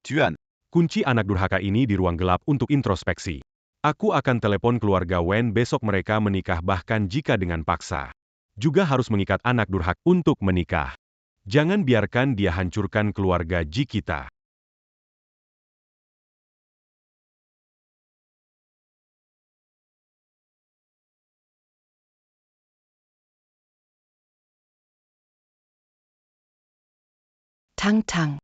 Türen. Kunci anak durhaka ini di ruang gelap untuk introspeksi. Aku akan telepon keluarga Wen besok mereka menikah bahkan jika dengan paksa. Juga harus mengikat anak durhaka untuk menikah. Jangan biarkan dia hancurkan keluarga Ji kita. Tang Tang.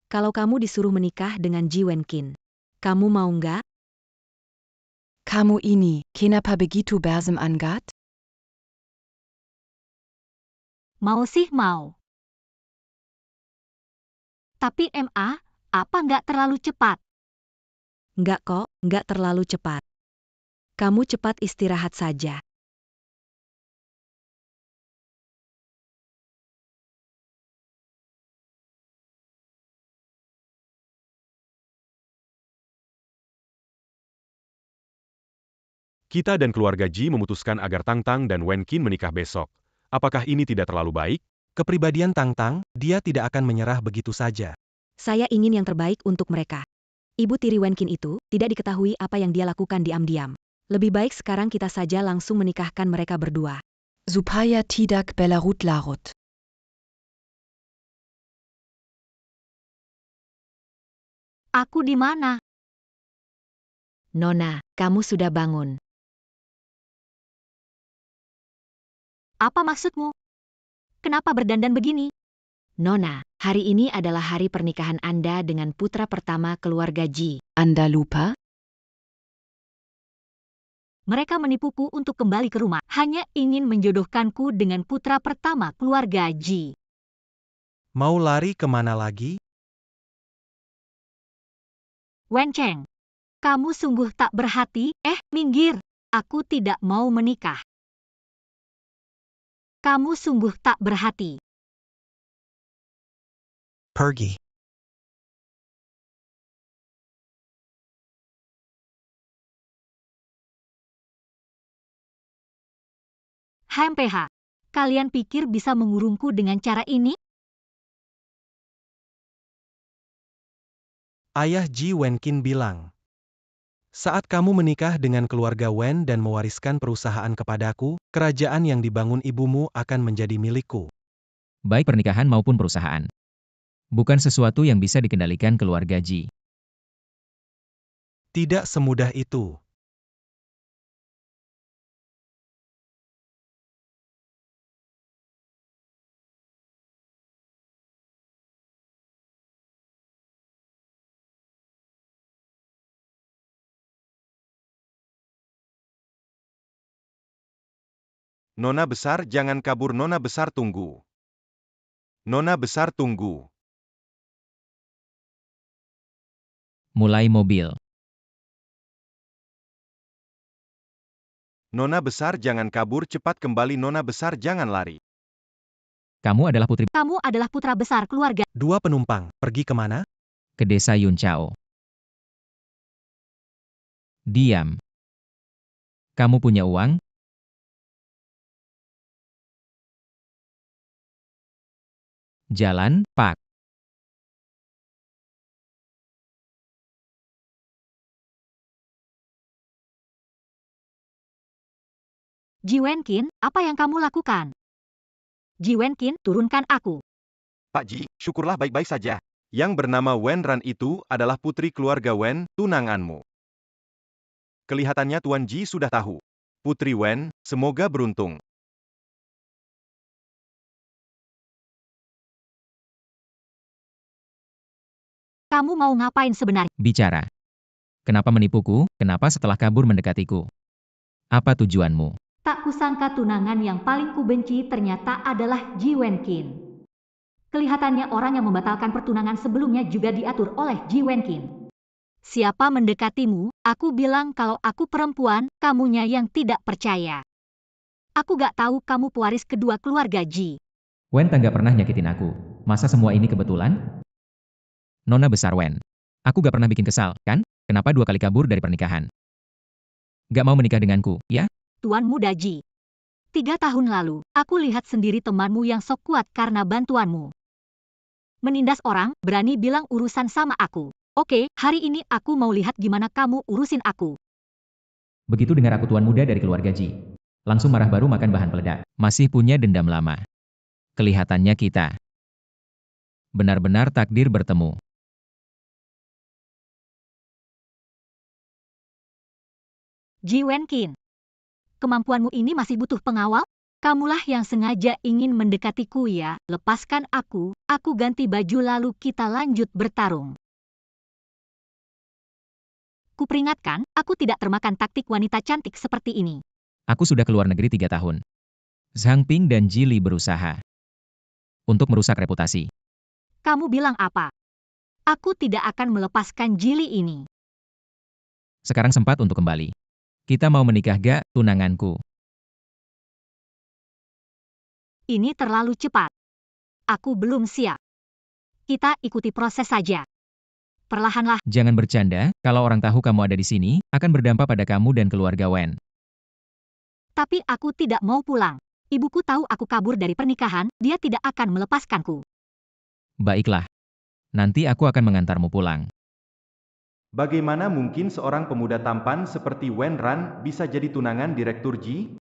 Kalau kamu disuruh menikah dengan Ji Wenkin, kamu mau nggak? Kamu ini, kenapa begitu bersem angat? Mau sih mau. Tapi apa nggak terlalu cepat? Nggak kok, nggak terlalu cepat. Kamu cepat istirahat saja. Kita dan keluarga Ji memutuskan agar Tang Tang dan Wen Qin menikah besok. Apakah ini tidak terlalu baik? Kepribadian Tang Tang, dia tidak akan menyerah begitu saja. Saya ingin yang terbaik untuk mereka. Ibu tiri Wenkin itu tidak diketahui apa yang dia lakukan diam-diam. Lebih baik sekarang kita saja langsung menikahkan mereka berdua. Supaya tidak berlarut-larut. Aku di mana? Nona, kamu sudah bangun. Apa maksudmu? Kenapa berdandan begini? Nona, hari ini adalah hari pernikahan Anda dengan putra pertama keluarga Ji. Anda lupa? Mereka menipuku untuk kembali ke rumah. Hanya ingin menjodohkanku dengan putra pertama keluarga Ji. Mau lari kemana lagi? Wen Cheng, kamu sungguh tak berhati. Minggir. Aku tidak mau menikah. Kamu sungguh tak berhati. Pergi. HMPH, kalian pikir bisa mengurungku dengan cara ini? Ayah Ji Wenkin bilang, saat kamu menikah dengan keluarga Wen dan mewariskan perusahaan kepadaku, kerajaan yang dibangun ibumu akan menjadi milikku. Baik pernikahan maupun perusahaan. Bukan sesuatu yang bisa dikendalikan keluarga Ji. Tidak semudah itu. Nona besar jangan kabur, Nona besar tunggu. Nona besar tunggu. Mulai mobil. Nona besar jangan kabur, cepat kembali, Nona besar jangan lari. Kamu adalah putri. Kamu adalah putra besar keluarga. Dua penumpang, pergi kemana? Ke desa Yunchao. Diam. Kamu punya uang? Jalan, Pak. Ji Wenkin, apa yang kamu lakukan? Ji Wenkin, turunkan aku. Pak Ji, syukurlah baik-baik saja. Yang bernama Wen Ran itu adalah putri keluarga Wen, tunanganmu. Kelihatannya Tuan Ji sudah tahu. Putri Wen, semoga beruntung. Kamu mau ngapain sebenarnya? Bicara. Kenapa menipuku? Kenapa setelah kabur mendekatiku? Apa tujuanmu? Tak kusangka tunangan yang paling kubenci ternyata adalah Ji Wenkin. Kelihatannya orang yang membatalkan pertunangan sebelumnya juga diatur oleh Ji Wenkin. Siapa mendekatimu? Aku bilang kalau aku perempuan, kamunya yang tidak percaya. Aku gak tahu kamu pewaris kedua keluarga Ji. Wen tak pernah nyakitin aku. Masa semua ini kebetulan? Nona besar Wen. Aku gak pernah bikin kesal, kan? Kenapa 2 kali kabur dari pernikahan? Gak mau menikah denganku, ya? Tuan muda Ji. 3 tahun lalu, aku lihat sendiri temanmu yang sok kuat karena bantuanmu. Menindas orang, berani bilang urusan sama aku. Oke, hari ini aku mau lihat gimana kamu urusin aku. Begitu dengar aku tuan muda dari keluarga Ji. Langsung marah baru makan bahan peledak. Masih punya dendam lama. Kelihatannya kita benar-benar takdir bertemu. Ji Wenkin. Kemampuanmu ini masih butuh pengawal? Kamulah yang sengaja ingin mendekatiku ya. Lepaskan aku ganti baju lalu kita lanjut bertarung. Kuperingatkan, aku tidak termakan taktik wanita cantik seperti ini. Aku sudah keluar negeri 3 tahun. Zhang Ping dan Ji Li berusaha untuk merusak reputasi. Kamu bilang apa? Aku tidak akan melepaskan Jili ini. Sekarang sempat untuk kembali. Kita mau menikah gak, tunanganku? Ini terlalu cepat. Aku belum siap. Kita ikuti proses saja. Perlahanlah. Jangan bercanda, kalau orang tahu kamu ada di sini, akan berdampak pada kamu dan keluarga Wen. Tapi aku tidak mau pulang. Ibuku tahu aku kabur dari pernikahan, dia tidak akan melepaskanku. Baiklah. Nanti aku akan mengantarmu pulang. Bagaimana mungkin seorang pemuda tampan seperti Wen Ran bisa jadi tunangan Direktur Ji?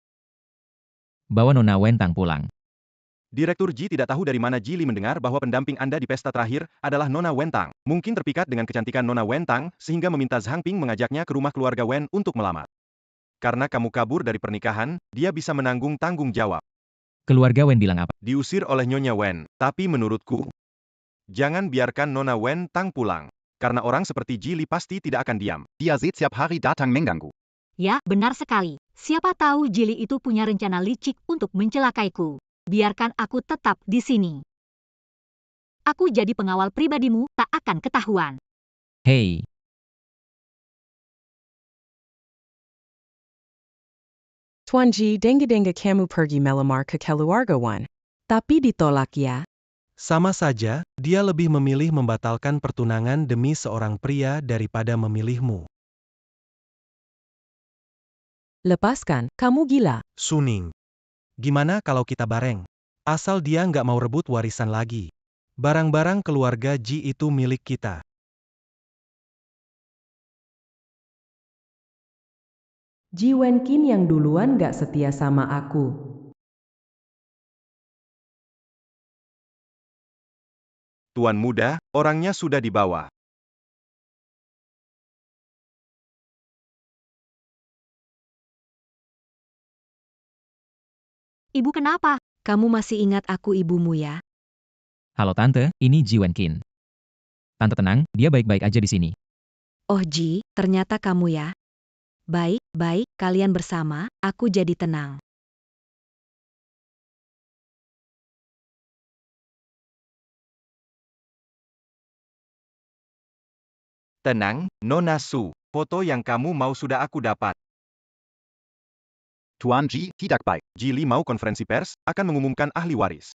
Bawa Nona Wen Tang pulang. Direktur Ji tidak tahu dari mana Ji Li mendengar bahwa pendamping Anda di pesta terakhir adalah Nona Wen Tang. Mungkin terpikat dengan kecantikan Nona Wen Tang, sehingga meminta Zhang Ping mengajaknya ke rumah keluarga Wen untuk melamar. Karena kamu kabur dari pernikahan, dia bisa menanggung tanggung jawab. Keluarga Wen bilang apa? Diusir oleh Nyonya Wen, tapi menurutku, jangan biarkan Nona Wen Tang pulang. Karena orang seperti Ji Li pasti tidak akan diam. Dia setiap hari datang mengganggu. Ya, benar sekali. Siapa tahu Jili itu punya rencana licik untuk mencelakaiku. Biarkan aku tetap di sini. Aku jadi pengawal pribadimu, tak akan ketahuan. Hei. Tuan Ji denga kamu pergi melamar ke keluargawan. Tapi ditolak ya. Sama saja, dia lebih memilih membatalkan pertunangan demi seorang pria daripada memilihmu. Lepaskan, kamu gila. Suning. Gimana kalau kita bareng? Asal dia nggak mau rebut warisan lagi. Barang-barang keluarga Ji itu milik kita. Ji Wenqin yang duluan gak setia sama aku. Tuan muda, orangnya sudah dibawa. Ibu kenapa? Kamu masih ingat aku ibumu ya? Halo Tante, ini Ji Wenqin. Tante tenang, dia baik-baik aja di sini. Oh Ji, ternyata kamu ya. Baik, kalian bersama, aku jadi tenang. Tenang, Nona Su. Foto yang kamu mau sudah aku dapat. Tuan Ji tidak baik. Ji Li mau konferensi pers, akan mengumumkan ahli waris.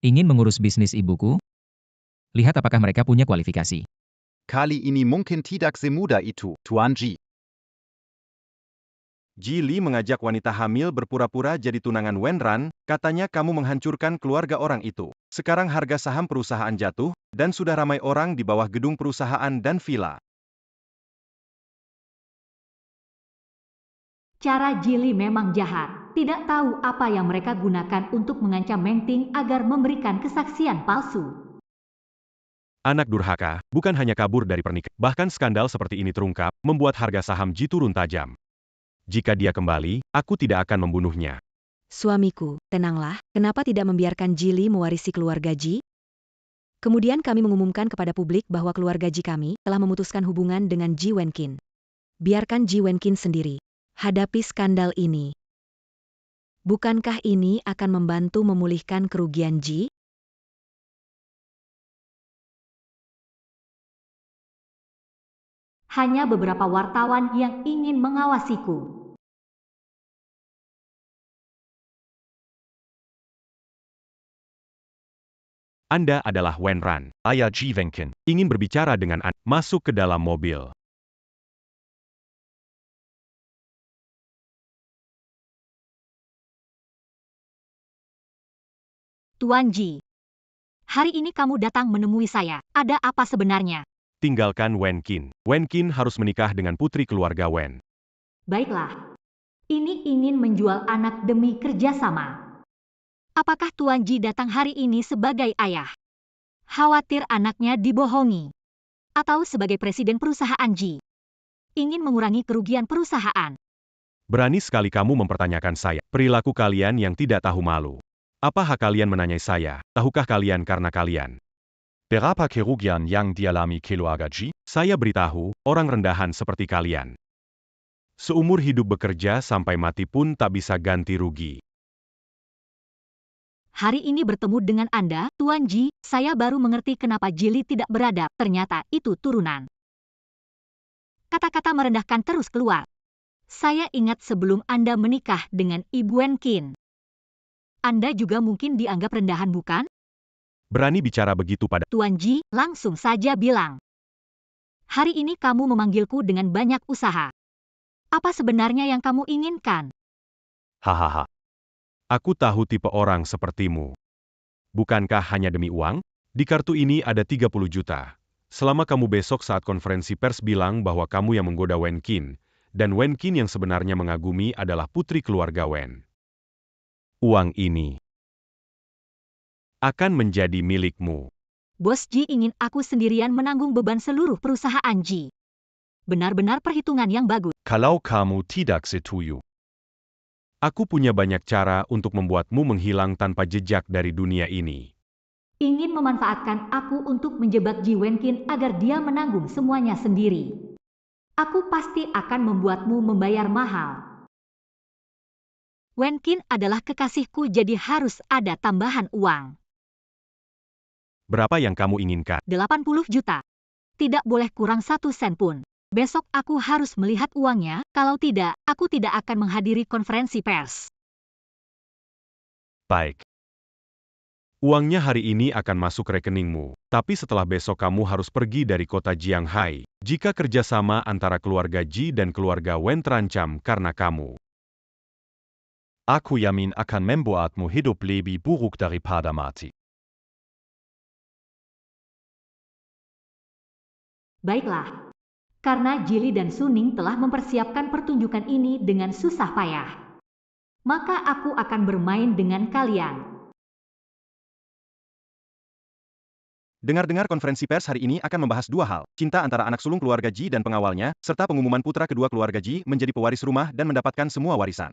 Ingin mengurus bisnis ibuku? Lihat apakah mereka punya kualifikasi. Kali ini mungkin tidak semudah itu, Tuan Ji. Ji Li mengajak wanita hamil berpura-pura jadi tunangan Wen Ran, katanya kamu menghancurkan keluarga orang itu. Sekarang harga saham perusahaan jatuh, dan sudah ramai orang di bawah gedung perusahaan dan villa. Cara Jili memang jahat. Tidak tahu apa yang mereka gunakan untuk mengancam Meng Ting agar memberikan kesaksian palsu. Anak durhaka, bukan hanya kabur dari pernikahan, bahkan skandal seperti ini terungkap, membuat harga saham Ji turun tajam. Jika dia kembali, aku tidak akan membunuhnya. Suamiku, tenanglah, kenapa tidak membiarkan Jili mewarisi keluarga Ji? Kemudian kami mengumumkan kepada publik bahwa keluarga Ji kami telah memutuskan hubungan dengan Ji Wenqin. Biarkan Ji Wenqin sendiri hadapi skandal ini. Bukankah ini akan membantu memulihkan kerugian Ji? Hanya beberapa wartawan yang ingin mengawasiku. Anda adalah Wen Ran, ayah Ji Wenqin. Ingin berbicara dengan Anda. Masuk ke dalam mobil. Tuan Ji, hari ini kamu datang menemui saya. Ada apa sebenarnya? Tinggalkan Wenqin. Wenqin harus menikah dengan putri keluarga Wen. Baiklah. Ini ingin menjual anak demi kerjasama. Apakah Tuan Ji datang hari ini sebagai ayah? Khawatir anaknya dibohongi. Atau sebagai presiden perusahaan Ji? Ingin mengurangi kerugian perusahaan? Berani sekali kamu mempertanyakan saya. Perilaku kalian yang tidak tahu malu. Apa hak kalian menanyai saya? Tahukah kalian karena kalian? Berapa kerugian yang dialami keluarga Ji? Saya beritahu, orang rendahan seperti kalian. Seumur hidup bekerja sampai mati pun tak bisa ganti rugi. Hari ini bertemu dengan Anda, Tuan Ji, saya baru mengerti kenapa Jili tidak beradab, ternyata itu turunan. Kata-kata merendahkan terus keluar. Saya ingat sebelum Anda menikah dengan Ibu Wen Qin. Anda juga mungkin dianggap rendahan bukan? Berani bicara begitu pada Tuan Ji, langsung saja bilang. Hari ini kamu memanggilku dengan banyak usaha. Apa sebenarnya yang kamu inginkan? hahaha. Aku tahu tipe orang sepertimu. Bukankah hanya demi uang? Di kartu ini ada 30 juta. Selama kamu besok saat konferensi pers bilang bahwa kamu yang menggoda Wen Qin, dan Wen Qin yang sebenarnya mengagumi adalah putri keluarga Wen. Uang ini akan menjadi milikmu. Bos Ji ingin aku sendirian menanggung beban seluruh perusahaan Ji. Benar-benar perhitungan yang bagus. Kalau kamu tidak setuju, aku punya banyak cara untuk membuatmu menghilang tanpa jejak dari dunia ini. Ingin memanfaatkan aku untuk menjebak Ji Wen Qin agar dia menanggung semuanya sendiri. Aku pasti akan membuatmu membayar mahal. Wen Qin adalah kekasihku jadi harus ada tambahan uang. Berapa yang kamu inginkan? 80 juta. Tidak boleh kurang 1 sen pun. Besok aku harus melihat uangnya, kalau tidak, aku tidak akan menghadiri konferensi pers. Baik. Uangnya hari ini akan masuk rekeningmu, tapi setelah besok kamu harus pergi dari kota Jianghai, jika kerjasama antara keluarga Ji dan keluarga Wen terancam karena kamu. Aku yakin akan membuatmu hidup lebih buruk daripada mati. Baiklah. Karena Jili dan Suning telah mempersiapkan pertunjukan ini dengan susah payah, maka aku akan bermain dengan kalian. Dengar-dengar konferensi pers hari ini akan membahas dua hal, cinta antara anak sulung keluarga Ji dan pengawalnya, serta pengumuman putra kedua keluarga Ji menjadi pewaris rumah dan mendapatkan semua warisan.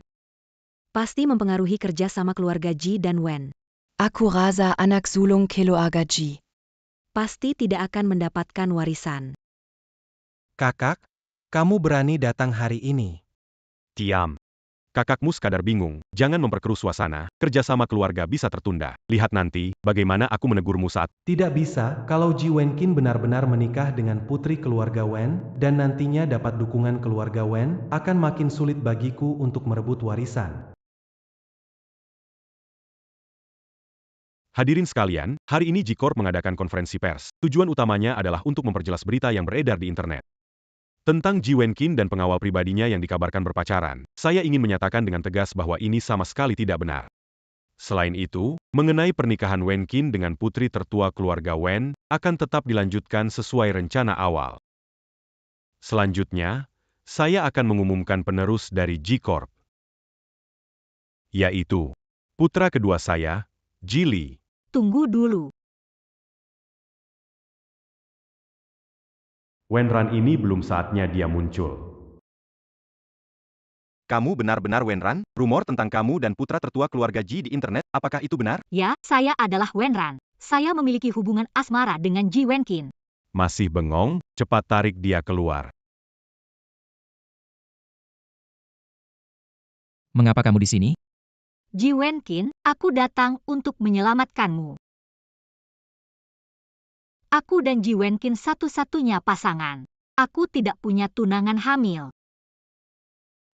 Pasti mempengaruhi kerja sama keluarga Ji dan Wen. Aku rasa anak sulung keluarga Ji. Pasti tidak akan mendapatkan warisan. Kakak, kamu berani datang hari ini. Diam. Kakakmu sekadar bingung, jangan memperkeruh suasana, kerjasama keluarga bisa tertunda. Lihat nanti, bagaimana aku menegurmu saat Tidak bisa kalau Ji Wen Qin benar-benar menikah dengan putri keluarga Wen, dan nantinya dapat dukungan keluarga Wen, akan makin sulit bagiku untuk merebut warisan. Hadirin sekalian, hari ini Ji Corp mengadakan konferensi pers. Tujuan utamanya adalah untuk memperjelas berita yang beredar di internet tentang Ji Wen Qin dan pengawal pribadinya yang dikabarkan berpacaran. Saya ingin menyatakan dengan tegas bahwa ini sama sekali tidak benar. Selain itu, mengenai pernikahan Wen Qin dengan putri tertua keluarga Wen, akan tetap dilanjutkan sesuai rencana awal. Selanjutnya, saya akan mengumumkan penerus dari Ji Corp, yaitu putra kedua saya, Jili. Tunggu dulu. Wenran ini belum saatnya dia muncul. Kamu benar-benar Wenran? Rumor tentang kamu dan putra tertua keluarga Ji di internet, apakah itu benar? Ya, saya adalah Wenran. Saya memiliki hubungan asmara dengan Ji Wen Qin. Masih bengong? Cepat tarik dia keluar. Mengapa kamu di sini? Ji Wen Qin, aku datang untuk menyelamatkanmu. Aku dan Ji Wen Qin satu-satunya pasangan. Aku tidak punya tunangan hamil.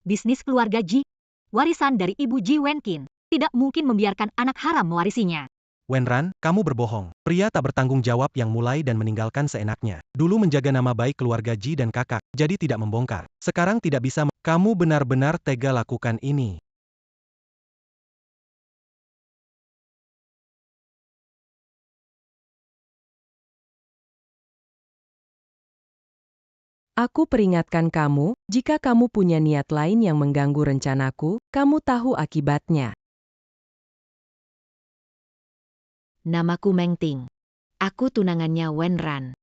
Bisnis keluarga Ji, warisan dari ibu Ji Wen Qin, tidak mungkin membiarkan anak haram mewarisinya. Wenran, kamu berbohong. Pria tak bertanggung jawab yang mulai dan meninggalkan seenaknya. Dulu menjaga nama baik keluarga Ji dan kakak, jadi tidak membongkar. Sekarang tidak bisa. Kamu benar-benar tega lakukan ini. Aku peringatkan kamu, jika kamu punya niat lain yang mengganggu rencanaku, kamu tahu akibatnya. Namaku Meng Ting. Aku tunangannya Wenran.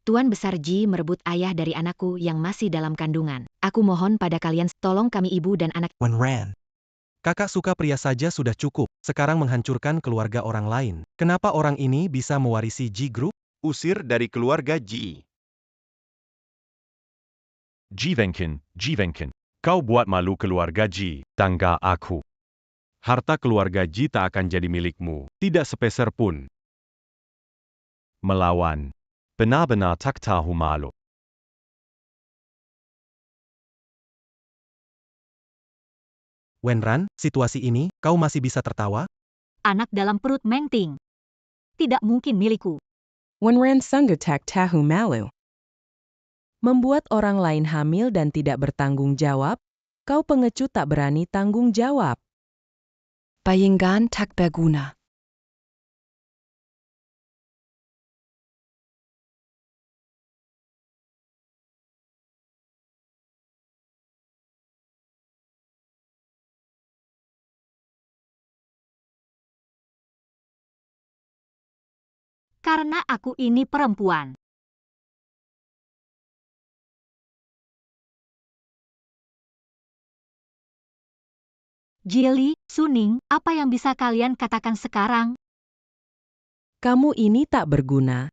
Tuan Besar Ji merebut ayah dari anakku yang masih dalam kandungan. Aku mohon pada kalian, tolong kami ibu dan anak. Wen Ran. Kakak suka pria saja sudah cukup, sekarang menghancurkan keluarga orang lain. Kenapa orang ini bisa mewarisi Ji Group? Usir dari keluarga Ji. Ji Wenqin, kau buat malu keluarga Ji, tangga aku. Harta keluarga Ji tak akan jadi milikmu, tidak sepeser pun. Melawan. Benar-benar tak tahu malu. Wen Ran, situasi ini, kau masih bisa tertawa? Anak dalam perut Meng Ting. Tidak mungkin milikku. Wenran Sunggutak Tahu Malu. Membuat orang lain hamil dan tidak bertanggung jawab, kau pengecut tak berani tanggung jawab. Bayingan tak berguna. Karena aku ini perempuan. Jili, Suning, apa yang bisa kalian katakan sekarang? Kamu ini tak berguna.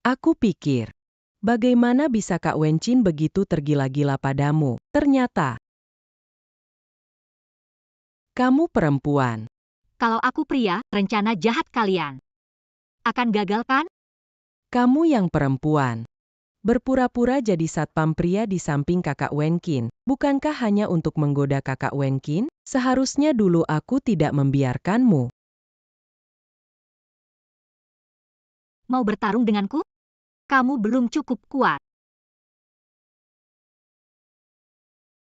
Aku pikir, bagaimana bisa Kak Wencin begitu tergila-gila padamu? Ternyata, kamu perempuan. Kalau aku pria, rencana jahat kalian akan gagal kan? Kamu yang perempuan. Berpura-pura jadi satpam pria di samping kakak Wenqin. Bukankah hanya untuk menggoda kakak Wenqin? Seharusnya dulu aku tidak membiarkanmu. Mau bertarung denganku? Kamu belum cukup kuat.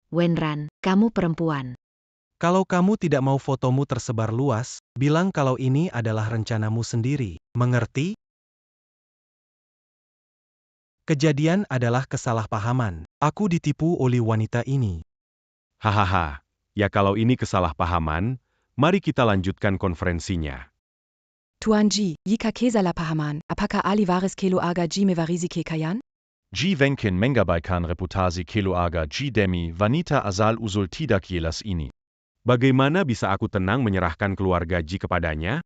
Wen Ran, kamu perempuan. Kalau kamu tidak mau fotomu tersebar luas, bilang kalau ini adalah rencanamu sendiri. Mengerti? Kejadian adalah kesalahpahaman. Aku ditipu oleh wanita ini. Hahaha, ya kalau ini kesalahpahaman, mari kita lanjutkan konferensinya. Tuan Ji, jika kesalahpahaman, apakah ahli waris keluarga Ji mewarisi kekayaan? Ji Wenqin mengabaikan reputasi keluarga Ji demi wanita asal-usul tidak jelas ini. Bagaimana bisa aku tenang menyerahkan keluarga Ji kepadanya?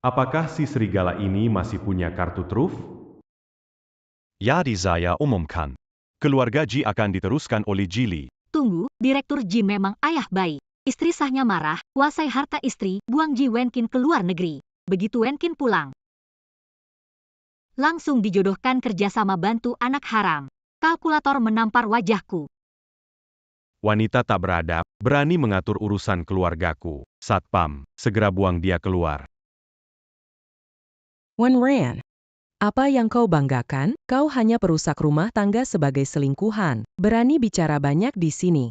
Apakah si serigala ini masih punya kartu truf? Ya, saya umumkan. Keluarga Ji akan diteruskan oleh Jili. Tunggu, Direktur Ji memang ayah bayi. Istri sahnya marah, kuasai harta istri, buang Ji Wenqin ke luar negeri. Begitu Wenqin pulang, langsung dijodohkan kerjasama bantu anak haram. Kalkulator menampar wajahku. Wanita tak beradab, berani mengatur urusan keluargaku. Satpam, segera buang dia keluar. Wenran, apa yang kau banggakan? Kau hanya perusak rumah tangga sebagai selingkuhan. Berani bicara banyak di sini.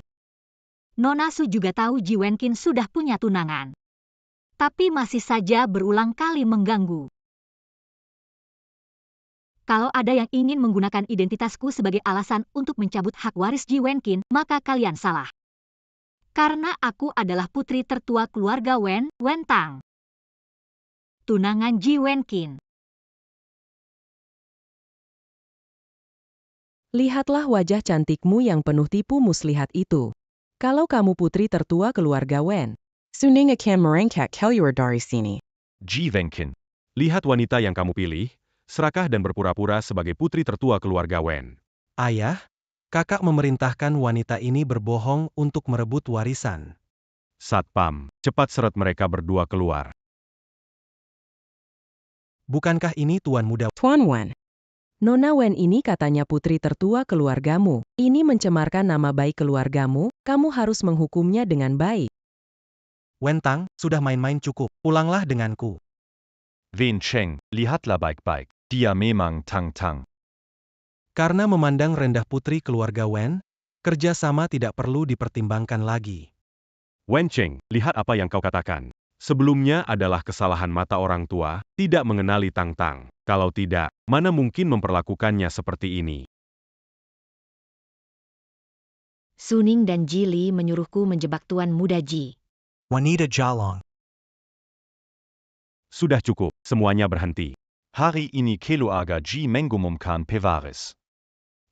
Nona Su juga tahu Ji Wenqin sudah punya tunangan. Tapi masih saja berulang kali mengganggu. Kalau ada yang ingin menggunakan identitasku sebagai alasan untuk mencabut hak waris Ji Wenqin, maka kalian salah. Karena aku adalah putri tertua keluarga Wen, Wen Tang. Tunangan Ji Wenqin. Lihatlah wajah cantikmu yang penuh tipu muslihat itu. Kalau kamu putri tertua keluarga Wen, Suning akan merengkak keluar dari sini. Ji Wenqin, lihat wanita yang kamu pilih, serakah dan berpura-pura sebagai putri tertua keluarga Wen. Ayah, kakak memerintahkan wanita ini berbohong untuk merebut warisan. Satpam, cepat seret mereka berdua keluar. Bukankah ini Tuan Muda? Tuan Wen, Nona Wen ini katanya putri tertua keluargamu. Ini mencemarkan nama baik keluargamu, kamu harus menghukumnya dengan baik. Wen Tang, sudah main-main cukup. Pulanglah denganku. Wen Cheng, lihatlah baik-baik. Dia memang Tang-Tang. Karena memandang rendah putri keluarga Wen, kerjasama tidak perlu dipertimbangkan lagi. Wen Cheng, lihat apa yang kau katakan. Sebelumnya adalah kesalahan mata orang tua, tidak mengenali Tang-Tang. Kalau tidak, mana mungkin memperlakukannya seperti ini. Suning dan Jili menyuruhku menjebak Tuan Muda Ji. Wanita Jalong. Sudah cukup, semuanya berhenti. Hari ini keluarga Ji mengumumkan pewaris.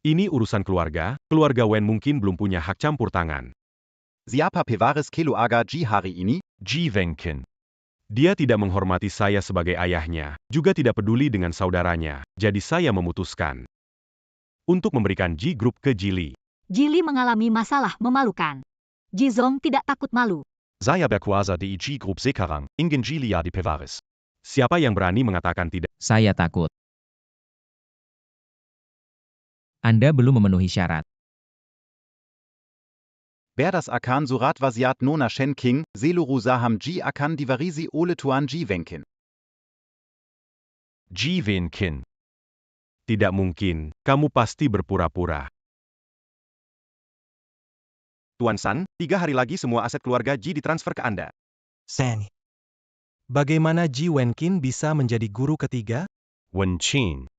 Ini urusan keluarga Wen mungkin belum punya hak campur tangan. Siapa pewaris keluarga Ji hari ini? Ji Wenqin. Dia tidak menghormati saya sebagai ayahnya, juga tidak peduli dengan saudaranya, jadi saya memutuskan untuk memberikan Ji Group ke Jili. Jili mengalami masalah memalukan. Jizong tidak takut malu. Saya berkuasa di Ji Group sekarang, ingin Jili di pewaris. Siapa yang berani mengatakan tidak? Saya takut. Anda belum memenuhi syarat. Ber das akan surat wasiat nona Shen King, seluru saham Ji akan divarisi ole tuan Ji Wenqin. Ji Wenqin. Tidak mungkin, kamu pasti berpura-pura. Tuan San, 3 hari lagi semua aset keluarga Ji ditransfer ke Anda. San. Bagaimana Ji Wenqin bisa menjadi guru ketiga? Wenqin.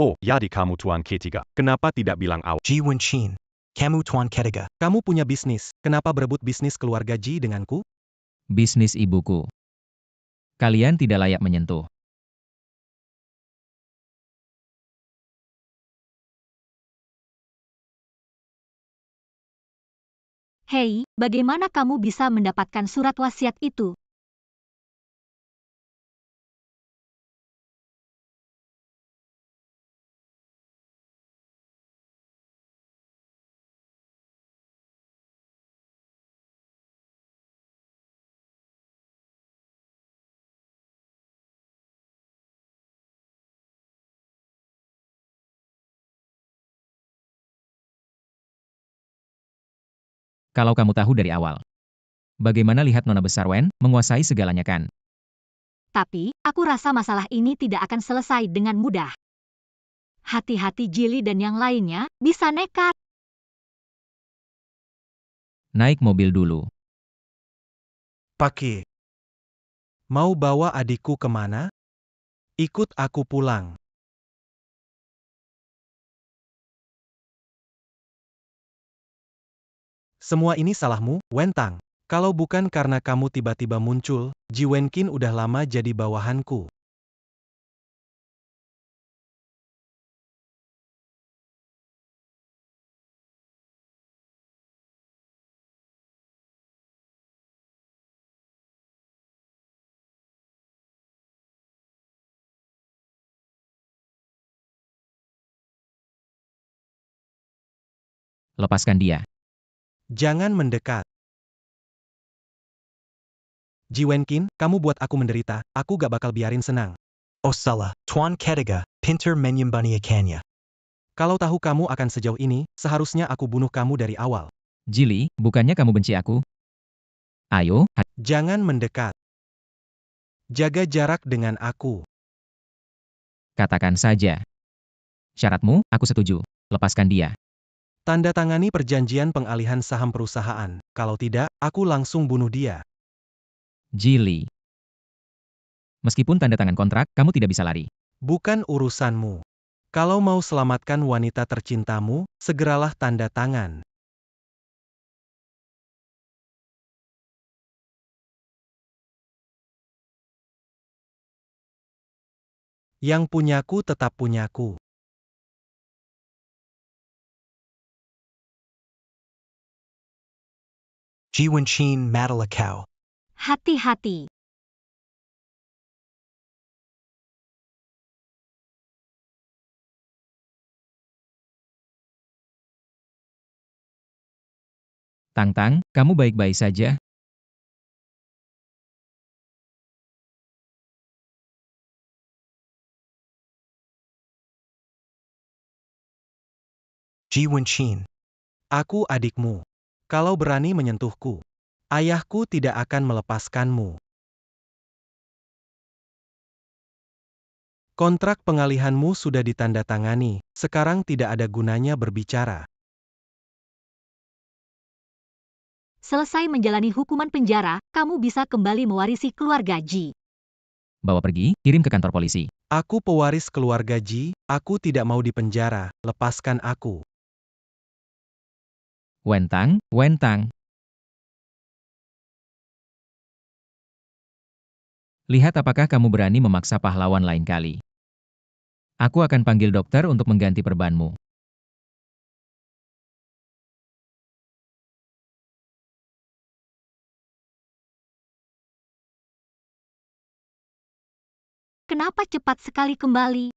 Oh, jadi kamu tuan ketiga. Kenapa tidak bilang awal? Ji Wenqin. Kamu tuan ketiga. Kamu punya bisnis, kenapa berebut bisnis keluarga Ji denganku? Bisnis ibuku. Kalian tidak layak menyentuh. Hei, bagaimana kamu bisa mendapatkan surat wasiat itu? Kalau kamu tahu dari awal. Bagaimana lihat Nona Besar Wen menguasai segalanya kan? Tapi, aku rasa masalah ini tidak akan selesai dengan mudah. Hati-hati Jili dan yang lainnya bisa nekat. Naik mobil dulu. Pakai. Mau bawa adikku kemana? Ikut aku pulang. Semua ini salahmu, Wen Tang. Kalau bukan karena kamu tiba-tiba muncul, Ji Wenqin udah lama jadi bawahanku. Lepaskan dia. Jangan mendekat. Ji Wenqin, kamu buat aku menderita, aku gak bakal biarin senang. Oh salah, tuan ketiga, pinter menyembunyikannya. Kalau tahu kamu akan sejauh ini, seharusnya aku bunuh kamu dari awal. Jili, bukannya kamu benci aku? Ayo, Jangan mendekat. Jaga jarak dengan aku. katakan saja. Syaratmu, aku setuju. Lepaskan dia. Tanda tangani perjanjian pengalihan saham perusahaan. Kalau tidak, aku langsung bunuh dia. Jili. Meskipun tanda tangan kontrak, kamu tidak bisa lari. Bukan urusanmu. Kalau mau selamatkan wanita tercintamu, segeralah tanda tangan. Yang punyaku tetap punyaku. Ji Wenqin Madalakau. Hati-hati. Tang-Tang, kamu baik-baik saja? Ji Wenqin. Aku adikmu. Kalau berani menyentuhku, ayahku tidak akan melepaskanmu. Kontrak pengalihanmu sudah ditandatangani, sekarang tidak ada gunanya berbicara. Selesai menjalani hukuman penjara, kamu bisa kembali mewarisi keluarga Ji. Bawa pergi, kirim ke kantor polisi. Aku pewaris keluarga Ji, aku tidak mau dipenjara, lepaskan aku. Wen Tang, Wen Tang. Lihat apakah kamu berani memaksa pahlawan lain kali. Aku akan panggil dokter untuk mengganti perbanmu. Kenapa cepat sekali kembali?